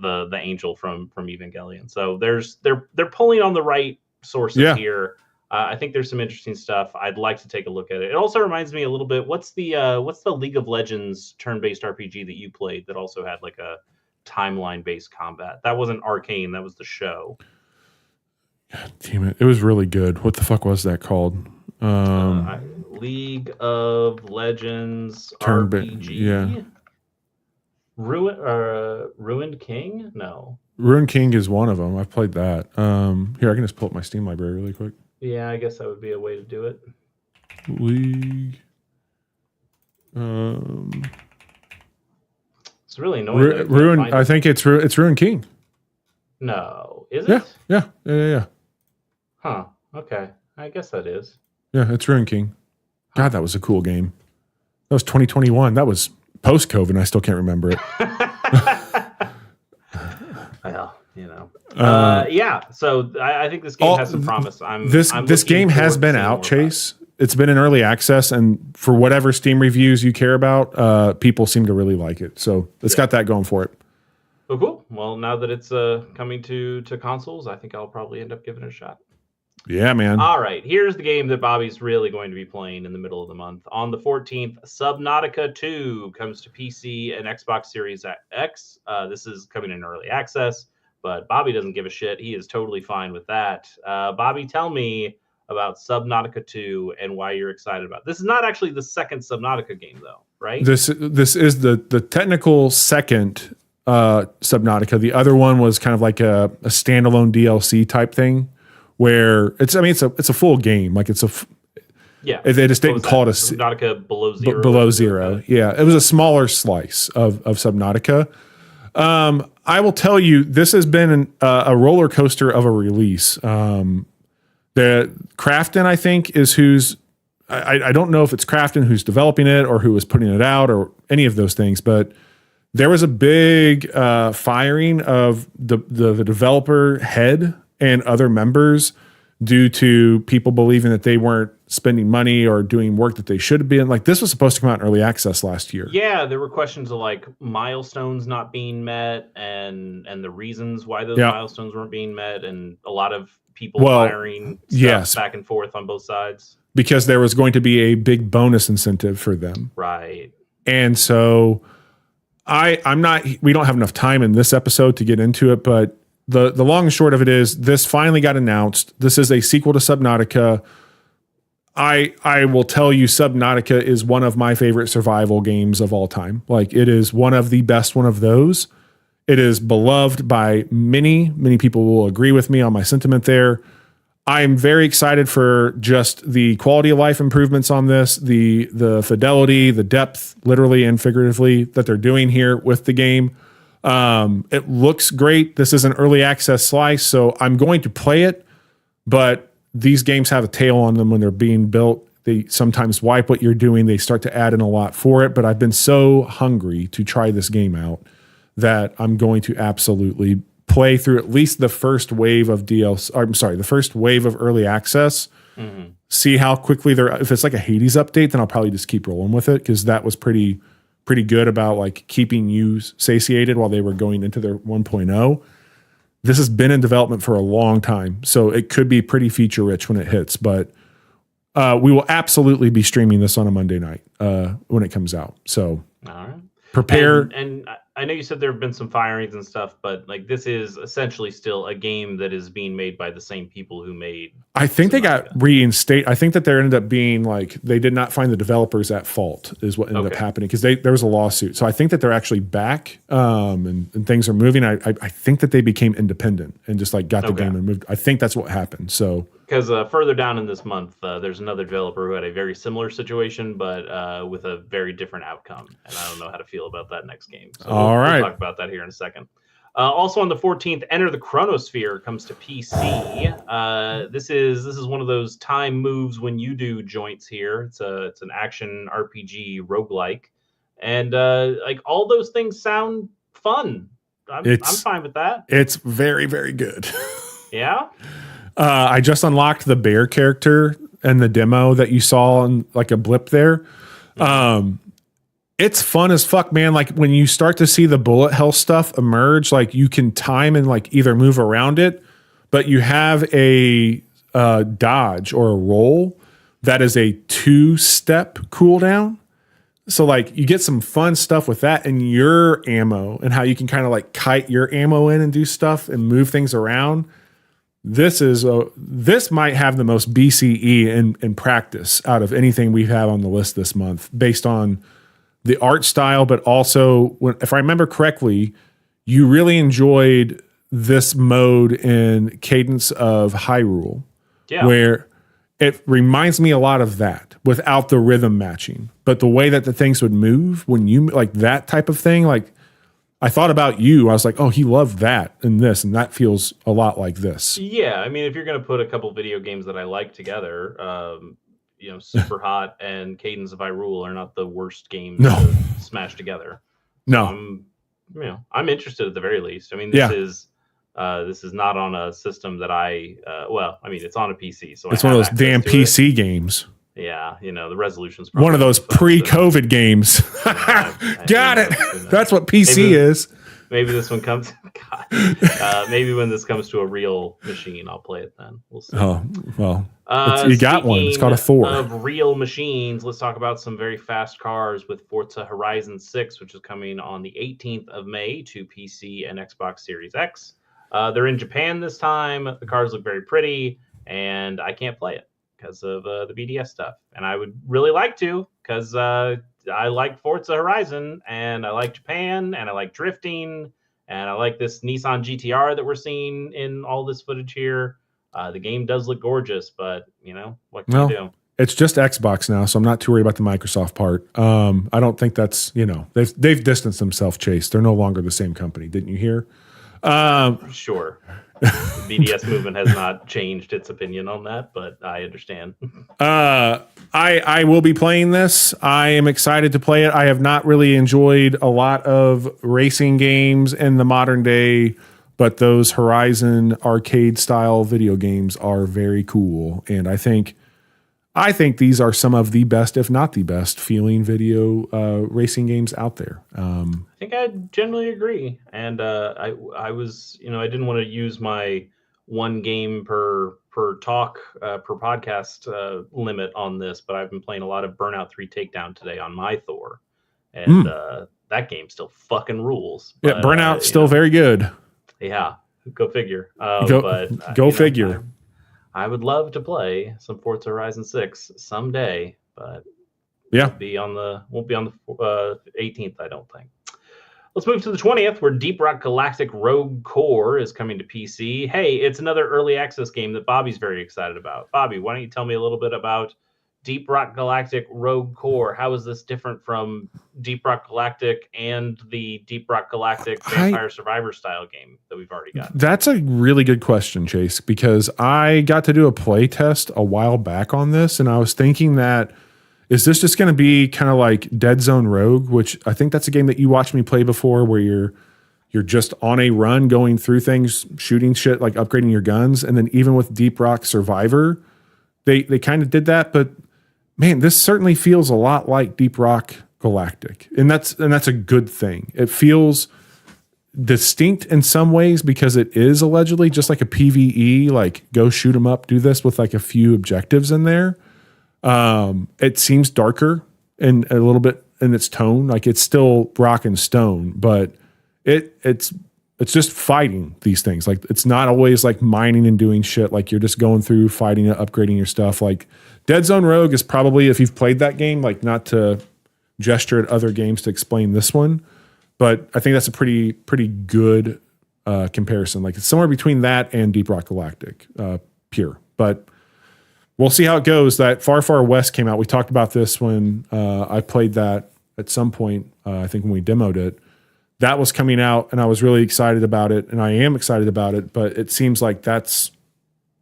the angel from Evangelion. So they're pulling on the right sources here. I think there's some interesting stuff. I'd like to take a look at it. It also reminds me a little bit. What's the League of Legends turn-based RPG that you played that also had like a timeline-based combat? That wasn't Arcane. That was the show. God damn it! It was really good. What the fuck was that called? League of Legends RPG. Yeah. Ruined King? No. Ruined King is one of them. I've played that. Here, I can just pull up my Steam library really quick. Yeah, I guess that would be a way to do it. League. It's really annoying. Ruined. I think it's Ruined King. No, is it? Yeah. Huh. Okay. I guess that is. Yeah, it's Ruined King. God, that was a cool game. That was 2021. That was post-COVID, and I still can't remember it. Well, you know. Yeah, so I think this game has some promise. This game has been out, Chase. It's been in early access, and for whatever Steam reviews you care about, people seem to really like it. So it's got that going for it. Oh, cool. Well, now that it's coming to consoles, I think I'll probably end up giving it a shot. Yeah, man. All right, here's the game that Bobby's really going to be playing in the middle of the month. On the 14th, Subnautica 2 comes to PC and Xbox Series X. This is coming in early access, but Bobby doesn't give a shit. He is totally fine with that. Bobby, tell me about Subnautica 2 and why you're excited about it. This is not actually the second Subnautica game, though, right? This is the technical second Subnautica. The other one was kind of like a standalone DLC type thing, where it's a full game. Like it's they just didn't call it a Subnautica Below Zero. Below Zero. Yeah, it was a smaller slice of Subnautica. I will tell you, this has been a roller coaster of a release. The Crafton, I think, is who's I don't know if it's Crafton who's developing it or who was putting it out or any of those things, but there was a big firing of the developer head and other members due to people believing that they weren't spending money or doing work that they should have been. Like, this was supposed to come out in early access last year. Yeah, there were questions of like milestones not being met and the reasons why those milestones weren't being met, and a lot of people firing stuff back and forth on both sides. Because there was going to be a big bonus incentive for them. Right. And so I'm not. We don't have enough time in this episode to get into it, but the long and short of it is this finally got announced. This is a sequel to Subnautica. I will tell you, Subnautica is one of my favorite survival games of all time. Like, it is one of the best one of those. It is beloved by many people will agree with me on my sentiment there. I'm very excited for just the quality of life improvements on this, the fidelity, the depth, literally and figuratively, that they're doing here with the game. It looks great. This is an early access slice, so I'm going to play it, but these games have a tail on them when they're being built. They sometimes wipe what you're doing. They start to add in a lot for it, but I've been so hungry to try this game out that I'm going to absolutely play through at least the first wave of DLC. I'm sorry, the first wave of early access. Mm-hmm. See how quickly if it's like a Hades update, then I'll probably just keep rolling with it, because that was pretty good about like keeping you satiated while they were going into their 1.0. This has been in development for a long time, so it could be pretty feature rich when it hits, but we will absolutely be streaming this on a Monday night when it comes out. So all right. Prepare. And I know you said there have been some firings and stuff, but like, this is essentially still a game that is being made by the same people who made. I think they got reinstated. I think that there ended up being like, they did not find the developers at fault is what ended up happening, because there was a lawsuit. So I think that they're actually back and things are moving. I think that they became independent and just like got the game and moved. I think that's what happened. So because further down in this month, there's another developer who had a very similar situation, but with a very different outcome. And I don't know how to feel about that next game. So we'll talk about that here in a second. Also on the 14th, Enter the Chronosphere comes to PC. This is one of those time moves when you do joints here. It's an action RPG roguelike. And like, all those things sound fun. I'm fine with that. It's very, very good. Yeah? I just unlocked the bear character and the demo that you saw on like a blip there. It's fun as fuck, man. Like, when you start to see the bullet hell stuff emerge, like, you can time and like either move around it, but you have a dodge or a roll that is a 2-step cooldown. So like, you get some fun stuff with that, and your ammo and how you can kind of like kite your ammo in and do stuff and move things around. This might have the most BCE in practice out of anything we have on the list this month, based on the art style, but also, if I remember correctly, you really enjoyed this mode in Cadence of Hyrule, where it reminds me a lot of that without the rhythm matching, but the way that the things would move when you like that type of thing, like, I thought about you. I was like, oh, he loved that and this, and that feels a lot like this. Yeah, I mean, if you're going to put a couple video games that I like together, Super Hot and Cadence of Hyrule are not the worst games to smash together. No, I'm interested at the very least. I mean, this is not on a system that it's on a PC, so it's one of those damn PC games. Yeah, the resolution's one of those pre-COVID games. Got it. That's what PC is. Maybe this one comes. Maybe when this comes to a real machine, I'll play it then. We'll see. Oh well, you got one. It's called a Thor. Of real machines, let's talk about some very fast cars with Forza Horizon 6, which is coming on the 18th of May to PC and Xbox Series X. They're in Japan this time. The cars look very pretty, and I can't play it because of the BDS stuff. And I would really like to, because I like Forza Horizon, and I like Japan, and I like drifting, and I like this Nissan GTR that we're seeing in all this footage here. The game does look gorgeous, but, what can you do? It's just Xbox now, so I'm not too worried about the Microsoft part. I don't think that's, they've distanced themselves, Chase. They're no longer the same company. Didn't you hear? Sure. The BDS movement has not changed its opinion on that, but I understand. I will be playing this. I am excited to play it. I have not really enjoyed a lot of racing games in the modern day, but those Horizon arcade style video games are very cool. And I think these are some of the best, if not the best, feeling video racing games out there. I think I generally agree. And I was, I didn't want to use my one game per talk per podcast limit on this, but I've been playing a lot of Burnout 3 Takedown today on my Thor. and that game still fucking rules. But, yeah, Burnout's still very good. Yeah, go figure. Go figure. I would love to play some Forza Horizon 6 someday, but yeah, won't be on the 18th, I don't think. Let's move to the 20th, where Deep Rock Galactic Rogue Core is coming to PC. Hey, it's another early access game that Bobby's very excited about. Bobby, why don't you tell me a little bit about Deep Rock Galactic Rogue Core? How is this different from Deep Rock Galactic and the Deep Rock Galactic Vampire Survivor style game that we've already got? That's a really good question, Chase, because I got to do a play test a while back on this, and I was thinking that, is this just going to be kind of like Dead Zone Rogue, which I think that's a game that you watched me play before, where you're just on a run going through things, shooting shit, like upgrading your guns. And then even with Deep Rock Survivor, they kind of did that. But man, this certainly feels a lot like Deep Rock Galactic. And that's a good thing. It feels distinct in some ways because it is allegedly just like a PvE, like go shoot 'em up, do this with like a few objectives in there. It seems darker and a little bit in its tone. Like it's still rock and stone, but it's just fighting these things. Like it's not always like mining and doing shit. Like you're just going through fighting and upgrading your stuff. Like Dead Zone Rogue is probably, if you've played that game, like not to gesture at other games to explain this one, but I think that's a pretty good comparison. Like it's somewhere between that and Deep Rock Galactic, pure, but we'll see how it goes. That Far Far West came out. We talked about this when I played that at some point, I think when we demoed it. That was coming out, and I was really excited about it, and I am excited about it, but it seems like that's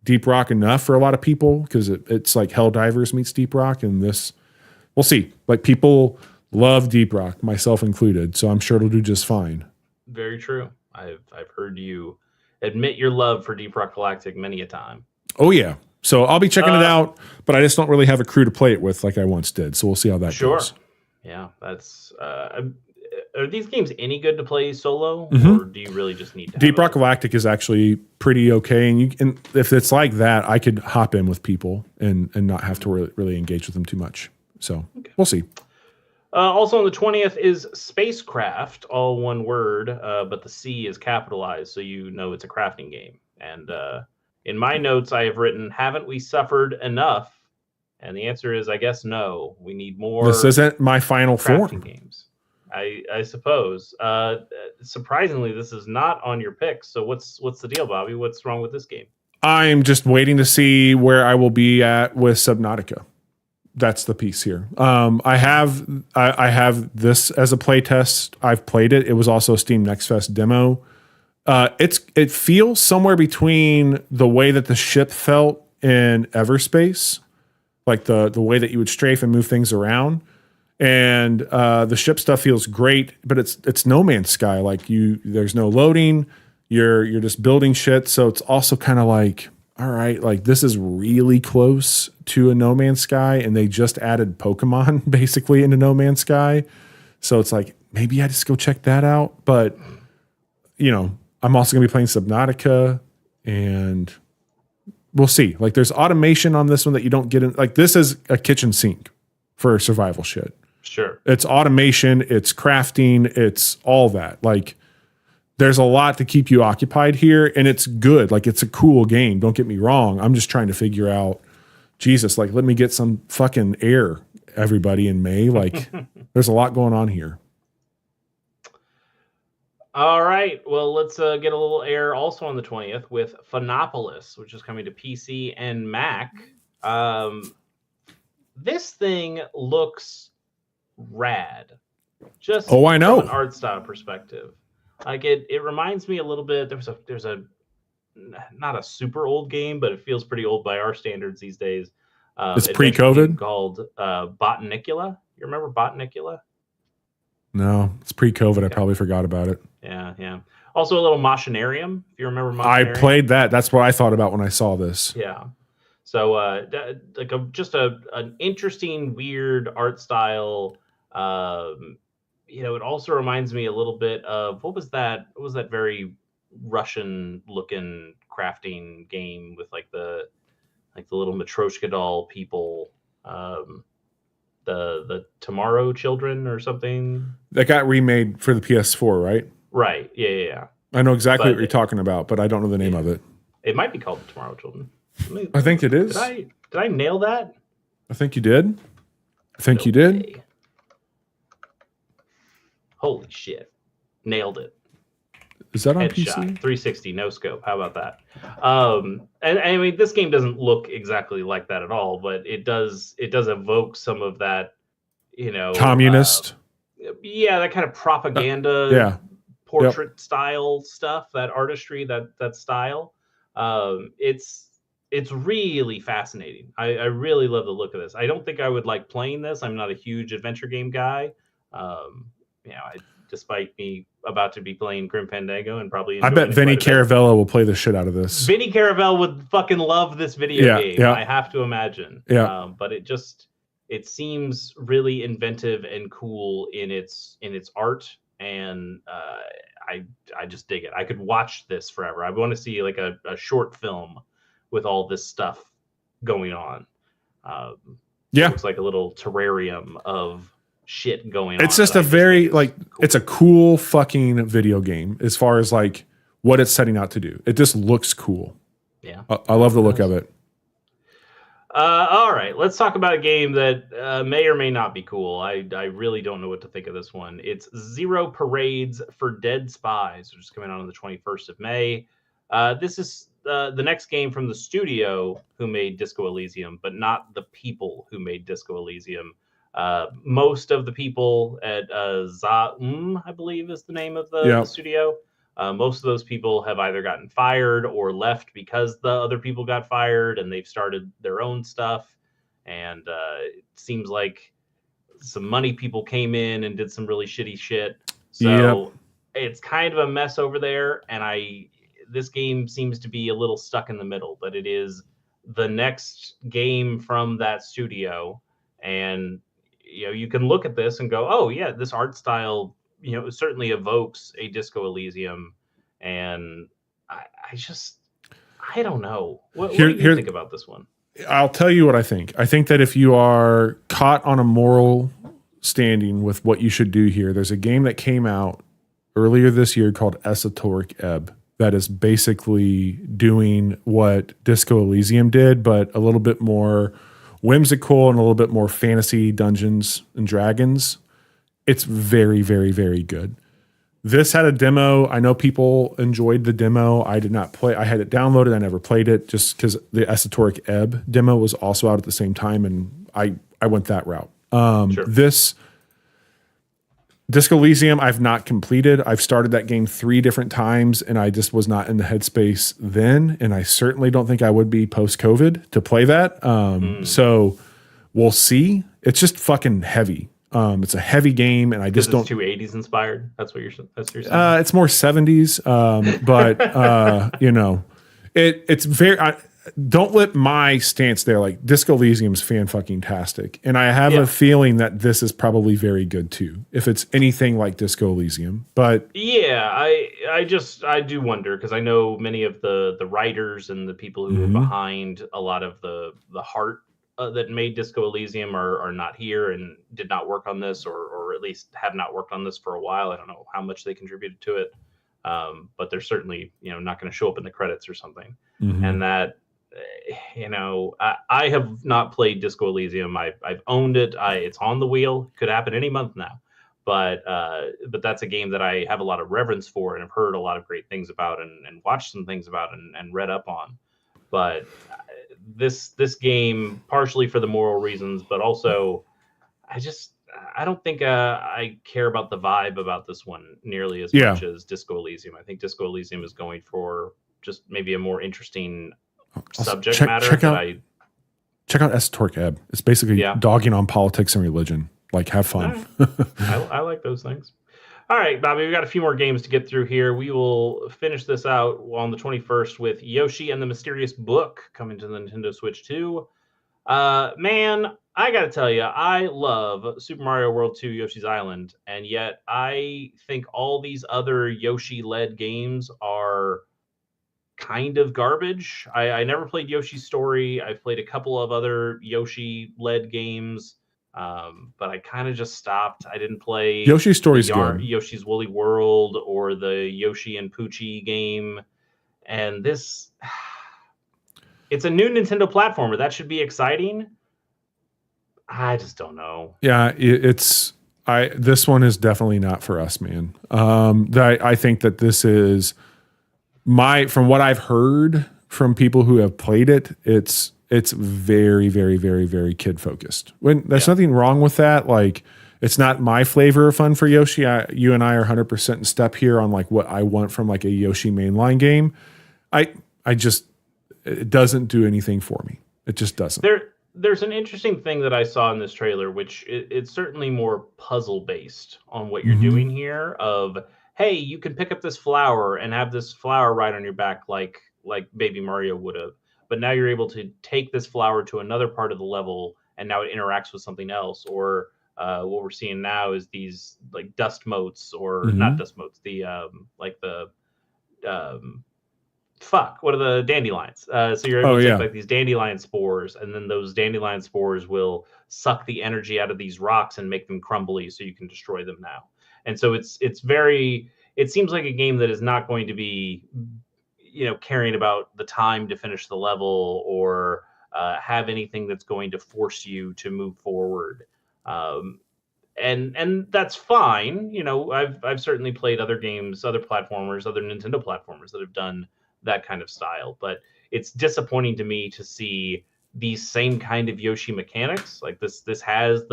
Deep Rock enough for a lot of people because it's like Helldivers meets Deep Rock, and this, we'll see. Like people love Deep Rock, myself included, so I'm sure it'll do just fine. Very true. I've heard you admit your love for Deep Rock Galactic many a time. Oh, yeah. So I'll be checking it out, but I just don't really have a crew to play it with like I once did. So we'll see how that goes. Yeah, that's. Are these games any good to play solo, or do you really just need to? Deep Rock Galactic is actually pretty okay, and if it's like that, I could hop in with people and not have to really engage with them too much. So we'll see. Also on the 20th is SpaceCraft, all one word, but the C is capitalized, so you know it's a crafting game. And in my notes, I have written, haven't we suffered enough? And the answer is, I guess, no. We need more. This isn't my final form. Games. I suppose. Surprisingly, this is not on your picks. So what's the deal, Bobby? What's wrong with this game? I'm just waiting to see where I will be at with Subnautica. That's the piece here. I have this as a play test. I've played it. It was also a Steam Next Fest demo. It feels somewhere between the way that the ship felt in Everspace, like the way that you would strafe and move things around, and the ship stuff feels great, but it's No Man's Sky. Like there's no loading. You're just building shit. So it's also kind of like, all right, like this is really close to a No Man's Sky, and they just added Pokemon basically into No Man's Sky. So it's like maybe I just go check that out, but I'm also going to be playing Subnautica, and we'll see. Like, there's automation on this one that you don't get in. Like, this is a kitchen sink for survival shit. Sure. It's automation, it's crafting, it's all that. Like, there's a lot to keep you occupied here, and it's good. Like, it's a cool game. Don't get me wrong. I'm just trying to figure out, Jesus, like, let me get some fucking air, everybody, in May. Like, there's a lot going on here. All right. Well, let's get a little air also on the 20th with Phena-Plus, which is coming to PC and Mac. This thing looks rad. Just I know. From an art style perspective. Like it reminds me a little bit. There's a not a super old game, but it feels pretty old by our standards these days. It's pre-COVID. Called Botanicula. You remember Botanicula? No, it's pre-COVID. I probably forgot about it. Yeah. Also a little Machinarium, if you remember Machinarium. I played that. That's what I thought about when I saw this. Yeah. So like an interesting, weird art style. It also reminds me a little bit of what was that very Russian looking crafting game with like the little Matryoshka doll people. the Tomorrow Children or something. That got remade for the PS4, right? Right. Yeah. I know exactly But what you're talking about, but I don't know the name of it. It might be called the Tomorrow Children. I think it is. Did I nail that? I think you did. No you did. way. Holy shit. Nailed it. Is that on Headshot, PC? 360, no scope. How about that? And I mean, this game doesn't look exactly like that at all, but it does evoke some of that, Communist. That kind of propaganda portrait style stuff, that artistry, that style. It's really fascinating. I really love the look of this. I don't think I would like playing this. I'm not a huge adventure game guy. Despite me about to be playing Grim Fandango and probably I bet Vinny Caravella will play the shit out of this. Vinny Caravella would fucking love this video game. Yeah. I have to imagine. Yeah. But it seems really inventive and cool in its art, and I just dig it. I could watch this forever. I want to see like a short film with all this stuff going on. It looks like a little terrarium of shit going on. It's just it's a cool fucking video game as far as like what it's setting out to do. It just looks cool. Yeah. I love the look of it. All right, let's talk about a game that may or may not be cool. I really don't know what to think of this one. It's Zero Parades for Dead Spies, which is coming out on the 21st of May. This is the next game from the studio who made Disco Elysium, but not the people who made Disco Elysium. Most of the people at Zaum, I believe is the name of the studio. Most of those people have either gotten fired or left because the other people got fired and they've started their own stuff. And it seems like some money people came in and did some really shitty shit. So it's kind of a mess over there. And this game seems to be a little stuck in the middle, but it is the next game from that studio. And you can look at this and go, oh yeah, this art style, certainly evokes a Disco Elysium. And I don't know. What do you think about this one? I'll tell you what I think. I think that if you are caught on a moral standing with what you should do here, there's a game that came out earlier this year called Esoteric Ebb that is basically doing what Disco Elysium did, but a little bit more whimsical and a little bit more fantasy Dungeons and Dragons. It's very, very, very good. This had a demo. I know people enjoyed the demo. I did not play. I had it downloaded. I never played it just because the Esoteric Ebb demo was also out at the same time, and I went that route. This Disco Elysium I've not completed. I've started that game 3 different times, and I just was not in the headspace then, and I certainly don't think I would be post-COVID to play that. So we'll see. It's just fucking heavy. It's a heavy game, and I just don't. It's too 80s inspired. That's what you're saying. It's more 70s, but it's very. Don't let my stance there. Like Disco Elysium is fan fucking tastic, and I have a feeling that this is probably very good too, if it's anything like Disco Elysium. But yeah, I do wonder because I know many of the writers and the people who are behind a lot of the heart that made Disco Elysium are not here and did not work on this, or at least have not worked on this for a while. I don't know how much they contributed to it, but they're certainly not going to show up in the credits or something. And that. I have not played Disco Elysium. I've owned it. It's on the wheel. Could happen any month now. But that's a game that I have a lot of reverence for and have heard a lot of great things about and watched some things about and read up on. But this game, partially for the moral reasons, but also I don't think I care about the vibe about this one nearly as much as Disco Elysium. I think Disco Elysium is going for just maybe a more interesting subject matter. Check out Esoteric Ebb. It's basically dogging on politics and religion. Like, have fun. I like those things. All right, Bobby, we've got a few more games to get through here. We will finish this out on the 21st with Yoshi and the Mysterious Book coming to the Nintendo Switch 2. Man, I got to tell you, I love Super Mario World 2 Yoshi's Island, and yet I think all these other Yoshi-led games are kind of garbage. I never played Yoshi's Story. I've played a couple of other Yoshi-led games. but I kind of just stopped. I didn't play Yoshi's story's good. Yoshi's Woolly World or the Yoshi and Poochie game, and this. It's a new Nintendo platformer. That should be exciting. I just don't know. Yeah, this one is definitely not for us, man. I think that this is from what I've heard from people who have played it, it's very, very, very, very kid focused. When there's nothing wrong with that. Like, it's not my flavor of fun for Yoshi. You and I are 100% in step here on like what I want from like a Yoshi mainline game. It doesn't do anything for me. It just doesn't. There's an interesting thing that I saw in this trailer, which it's certainly more puzzle based on what you're doing here. Of, hey, you can pick up this flower and have this flower right on your back, like Baby Mario would have. But now you're able to take this flower to another part of the level, and now it interacts with something else. Or what we're seeing now is these like dust motes, or not dust motes, the what are the dandelions? So you're able to take like these dandelion spores, and then those dandelion spores will suck the energy out of these rocks and make them crumbly, so you can destroy them now. And so it seems like a game that is not going to be, caring about the time to finish the level, or have anything that's going to force you to move forward. And that's fine. I've certainly played other games, other platformers, other Nintendo platformers that have done that kind of style, but it's disappointing to me to see these same kind of Yoshi mechanics. Like this has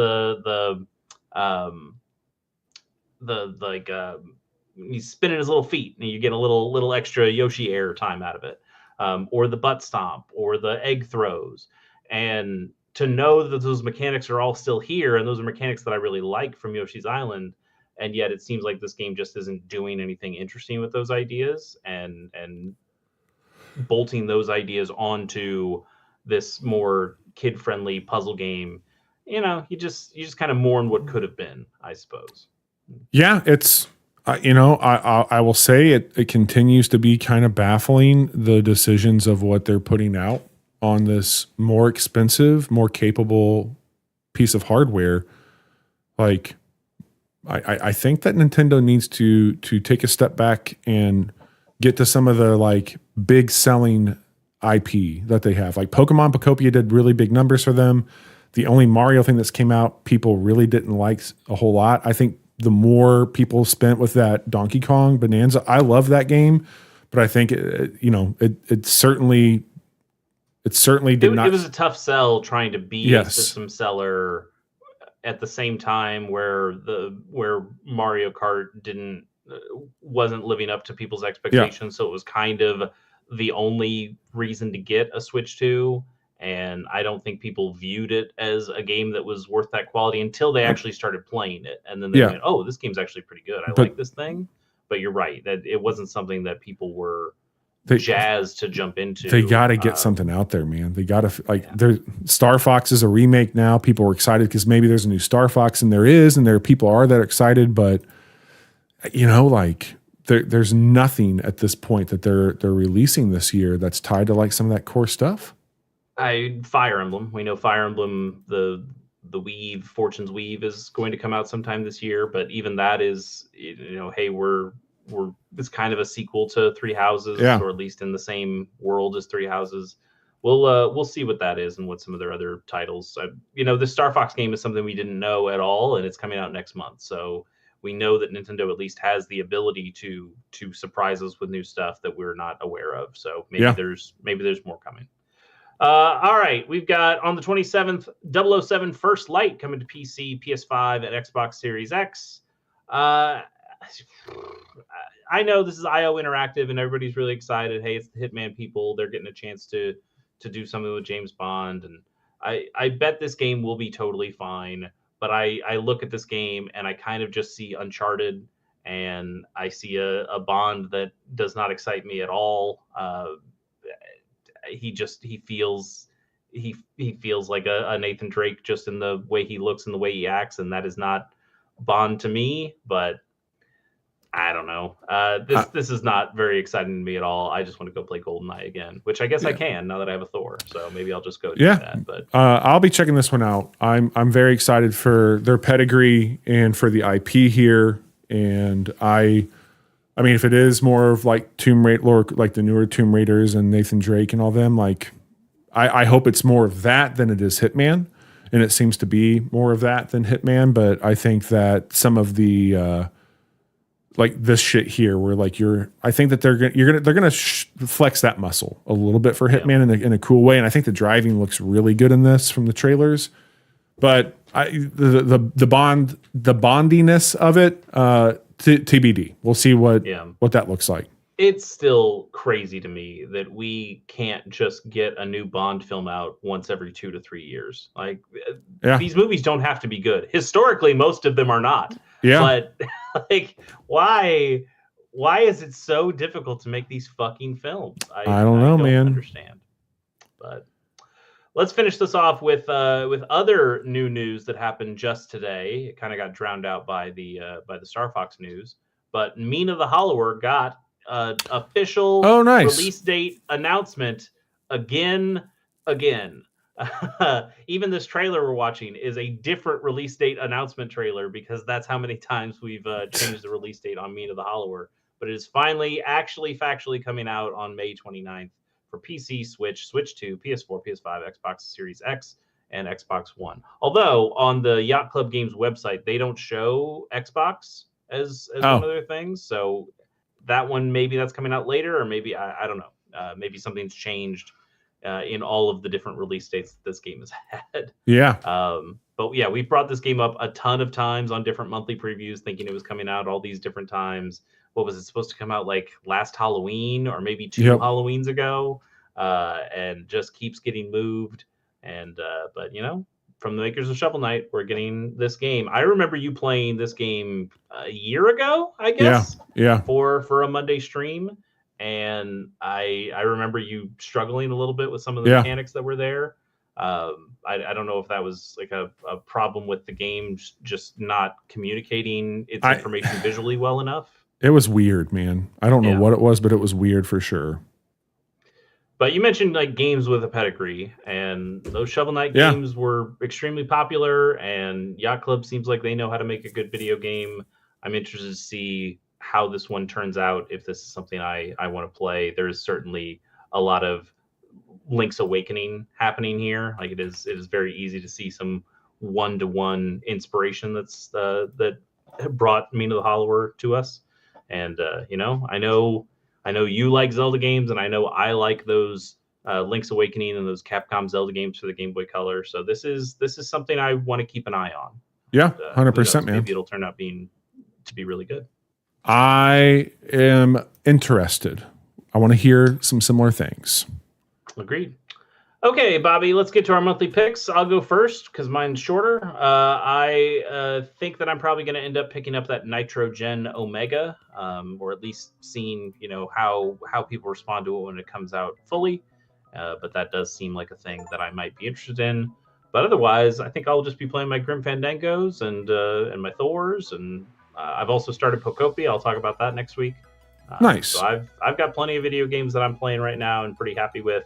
he's spinning his little feet and you get a little extra Yoshi air time out of it, or the butt stomp or the egg throws. And to know that those mechanics are all still here, and those are mechanics that I really like from Yoshi's Island, and yet it seems like this game just isn't doing anything interesting with those ideas and bolting those ideas onto this more kid-friendly puzzle game. You just kind of mourn what could have been, I suppose. Yeah, it's I will say it continues to be kind of baffling, the decisions of what they're putting out on this more expensive, more capable piece of hardware. Like, I think that Nintendo needs to take a step back and get to some of the like big selling IP that they have. Like Pokemon Pocopia did really big numbers for them. The only Mario thing that's came out, people really didn't like a whole lot. I think the more people spent with that Donkey Kong Bonanza, I love that game, but I think it certainly did not. It was a tough sell trying to be a system seller at the same time where Mario Kart wasn't living up to people's expectations. So it was kind of the only reason to get a Switch 2. And I don't think people viewed it as a game that was worth that quality until they actually started playing it. And then they went, oh, this game's actually pretty good. I like this thing. But you're right, that it wasn't something that people were jazzed to jump into. They got to get something out there, man. They got to Star Fox is a remake now. People were excited because maybe there's a new Star Fox, and there is, and people are that excited. But there's nothing at this point that they're releasing this year that's tied to like some of that core stuff. Fire Emblem. We know Fire Emblem, the Weave, Fortune's Weave is going to come out sometime this year, but even that is, hey, it's kind of a sequel to Three Houses, or at least in the same world as Three Houses. We'll see what that is and what some of their other titles. The Star Fox game is something we didn't know at all, and it's coming out next month. So we know that Nintendo at least has the ability to surprise us with new stuff that we're not aware of. So maybe there's more coming. All right, we've got on the 27th, 007 First Light coming to PC, PS5, and Xbox Series X. I know this is IO Interactive, and everybody's really excited. Hey, it's the Hitman people. They're getting a chance to do something with James Bond, and I bet this game will be totally fine. But I look at this game, and I kind of just see Uncharted, and I see a Bond that does not excite me at all. He feels like a Nathan Drake just in the way he looks and the way he acts, and that is not Bond to me. But I don't know. This is not very exciting to me at all. I just want to go play GoldenEye again, which I guess I can now that I have a Thor. So maybe I'll just go do that. But I'll be checking this one out. I'm very excited for their pedigree and for the IP here. And I mean, if it is more of like Tomb Raider, like the newer Tomb Raiders and Nathan Drake and all them, like I hope it's more of that than it is Hitman. And it seems to be more of that than Hitman. But I think that some of the like this shit here, where like I think that they're gonna flex that muscle a little bit for Hitman in a cool way, and I think the driving looks really good in this from the trailers. But the bondiness of it, TBD. We'll see what that looks like. It's still crazy to me that we can't just get a new Bond film out once every 2 to 3 years. Like these movies don't have to be good. Historically, most of them are not. Yeah. But like, why is it so difficult to make these fucking films? I don't know, man. Understand. But let's finish this off with other new news that happened just today. It kind of got drowned out by the Star Fox news. But Mina the Hollower got official release date announcement again. Even this trailer we're watching is a different release date announcement trailer, because that's how many times we've changed the release date on Mina the Hollower. But it is finally actually factually coming out on May 29th for PC, Switch, Switch 2, PS4, PS5, Xbox Series X, and Xbox One. Although on the Yacht Club Games website, they don't show Xbox as one of their things. So that one, maybe that's coming out later, or maybe I don't know. Maybe something's changed in all of the different release dates that this game has had. Yeah. But yeah, we brought this game up a ton of times on different monthly previews, thinking it was coming out all these different times. What was it supposed to come out like last Halloween or maybe 2 Halloweens ago? And just keeps getting moved. And but you know, from the makers of Shovel Knight, we're getting this game. I remember you playing this game a year ago, I guess. Yeah. For a Monday stream. And I remember you struggling a little bit with some of the mechanics that were there. I don't know if that was like a problem with the game just not communicating its information visually well enough. It was weird, man. I don't know what it was, but it was weird for sure. But you mentioned like games with a pedigree, and those Shovel Knight games were extremely popular, and Yacht Club seems like they know how to make a good video game. I'm interested to see how this one turns out, if this is something I want to play. There's certainly a lot of Link's Awakening happening here. Like it is very easy to see some one-to-one inspiration that brought Mina the Hollower to us. And you know, I know you like Zelda games, and I know I like those Link's Awakening and those Capcom Zelda games for the Game Boy Color. So this is something I want to keep an eye on. Yeah, 100%, man. Maybe it'll turn out to be really good. I am interested. I want to hear some similar things. Agreed. Okay, Bobby, let's get to our monthly picks. I'll go first because mine's shorter. I think that I'm probably going to end up picking up that Nitro Gen Omega, or at least seeing, you know, how people respond to it when it comes out fully. But that does seem like a thing that I might be interested in. But otherwise, I think I'll just be playing my Grim Fandangos and my Thors, and I've also started Pokopia. I'll talk about that next week. Nice. So I've got plenty of video games that I'm playing right now and pretty happy with.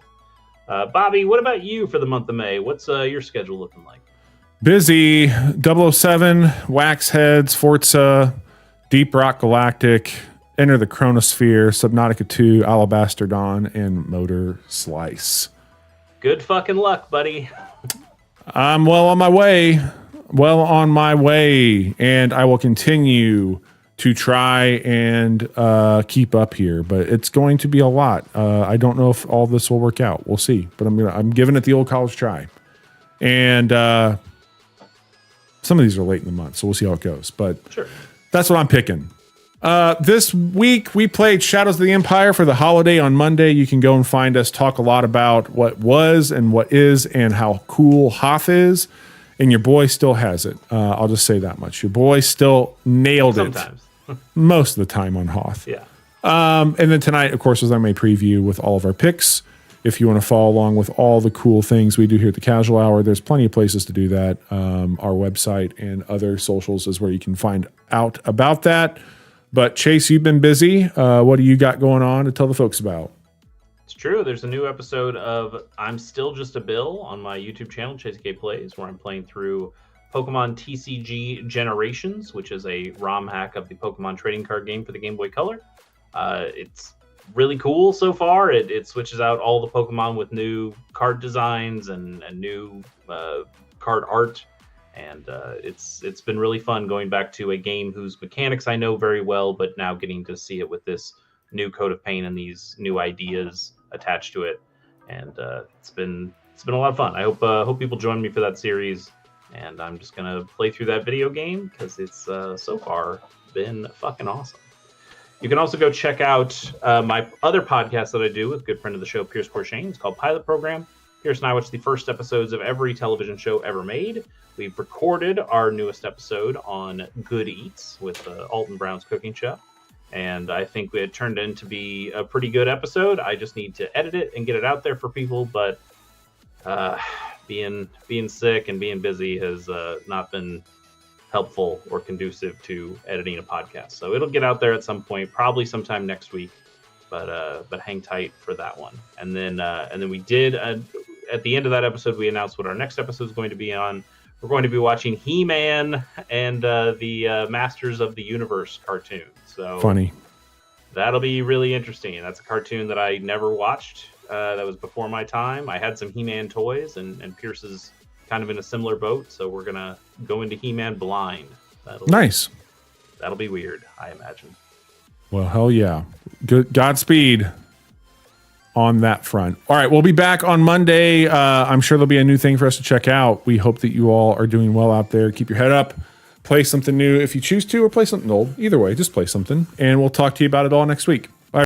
Bobby, what about you for the month of May? What's your schedule looking like? Busy. 007, Waxheads, Forza, Deep Rock Galactic, Enter the Chronosphere, Subnautica 2, Alabaster Dawn, and Motor Slice. Good fucking luck, buddy. I'm well on my way. And I will continue to try and keep up here, but it's going to be a lot. I don't know if all this will work out. We'll see, but I'm giving it the old college try. And some of these are late in the month, so we'll see how it goes. But sure. That's what I'm picking. This week we played Shadows of the Empire for the holiday on Monday. You can go and find us talk a lot about what was and what is and how cool Hoth is. And your boy still has it. I'll just say that much. Your boy still nailed it. Sometimes. Most of the time on Hoth. Yeah. And then tonight, of course, was our May preview with all of our picks. If you want to follow along with all the cool things we do here at the Casual Hour, there's plenty of places to do that. Our website and other socials is where you can find out about that. But Chase, you've been busy. What do you got going on to tell the folks about? It's true. There's a new episode of I'm Still Just a Bill on my YouTube channel, Chase K Plays, where I'm playing through Pokemon TCG Generations, which is a ROM hack of the Pokemon trading card game for the Game Boy Color. It's really cool so far. It switches out all the Pokemon with new card designs and new card art. And it's been really fun going back to a game whose mechanics I know very well, but now getting to see it with this new coat of paint and these new ideas attached to it. And it's been a lot of fun. I hope people join me for that series. And I'm just gonna play through that video game because it's so far been fucking awesome. You can also go check out my other podcast that I do with a good friend of the show, Pierce Corshane. It's called Pilot Program. Pierce and I watch the first episodes of every television show ever made. We've recorded our newest episode on Good Eats with Alton Brown's cooking show. And I think it turned into be a pretty good episode. I just need to edit it and get it out there for people. But being sick and being busy has not been helpful or conducive to editing a podcast. So it'll get out there at some point, probably sometime next week. But hang tight for that one. And then we did at the end of that episode, we announced what our next episode is going to be on. We're going to be watching He-Man and the Masters of the Universe cartoon. So funny. That'll be really interesting. That's a cartoon that I never watched. That was before my time. I had some He-Man toys, and Pierce is kind of in a similar boat. So we're gonna go into He-Man blind. Nice. That'll be weird, I imagine. Well, hell yeah. Good Godspeed on that front. All right, we'll be back on Monday. I'm sure there'll be a new thing for us to check out. We hope that you all are doing well out there. Keep your head up. Play something new if you choose to, or play something old. Either way, just play something. And we'll talk to you about it all next week.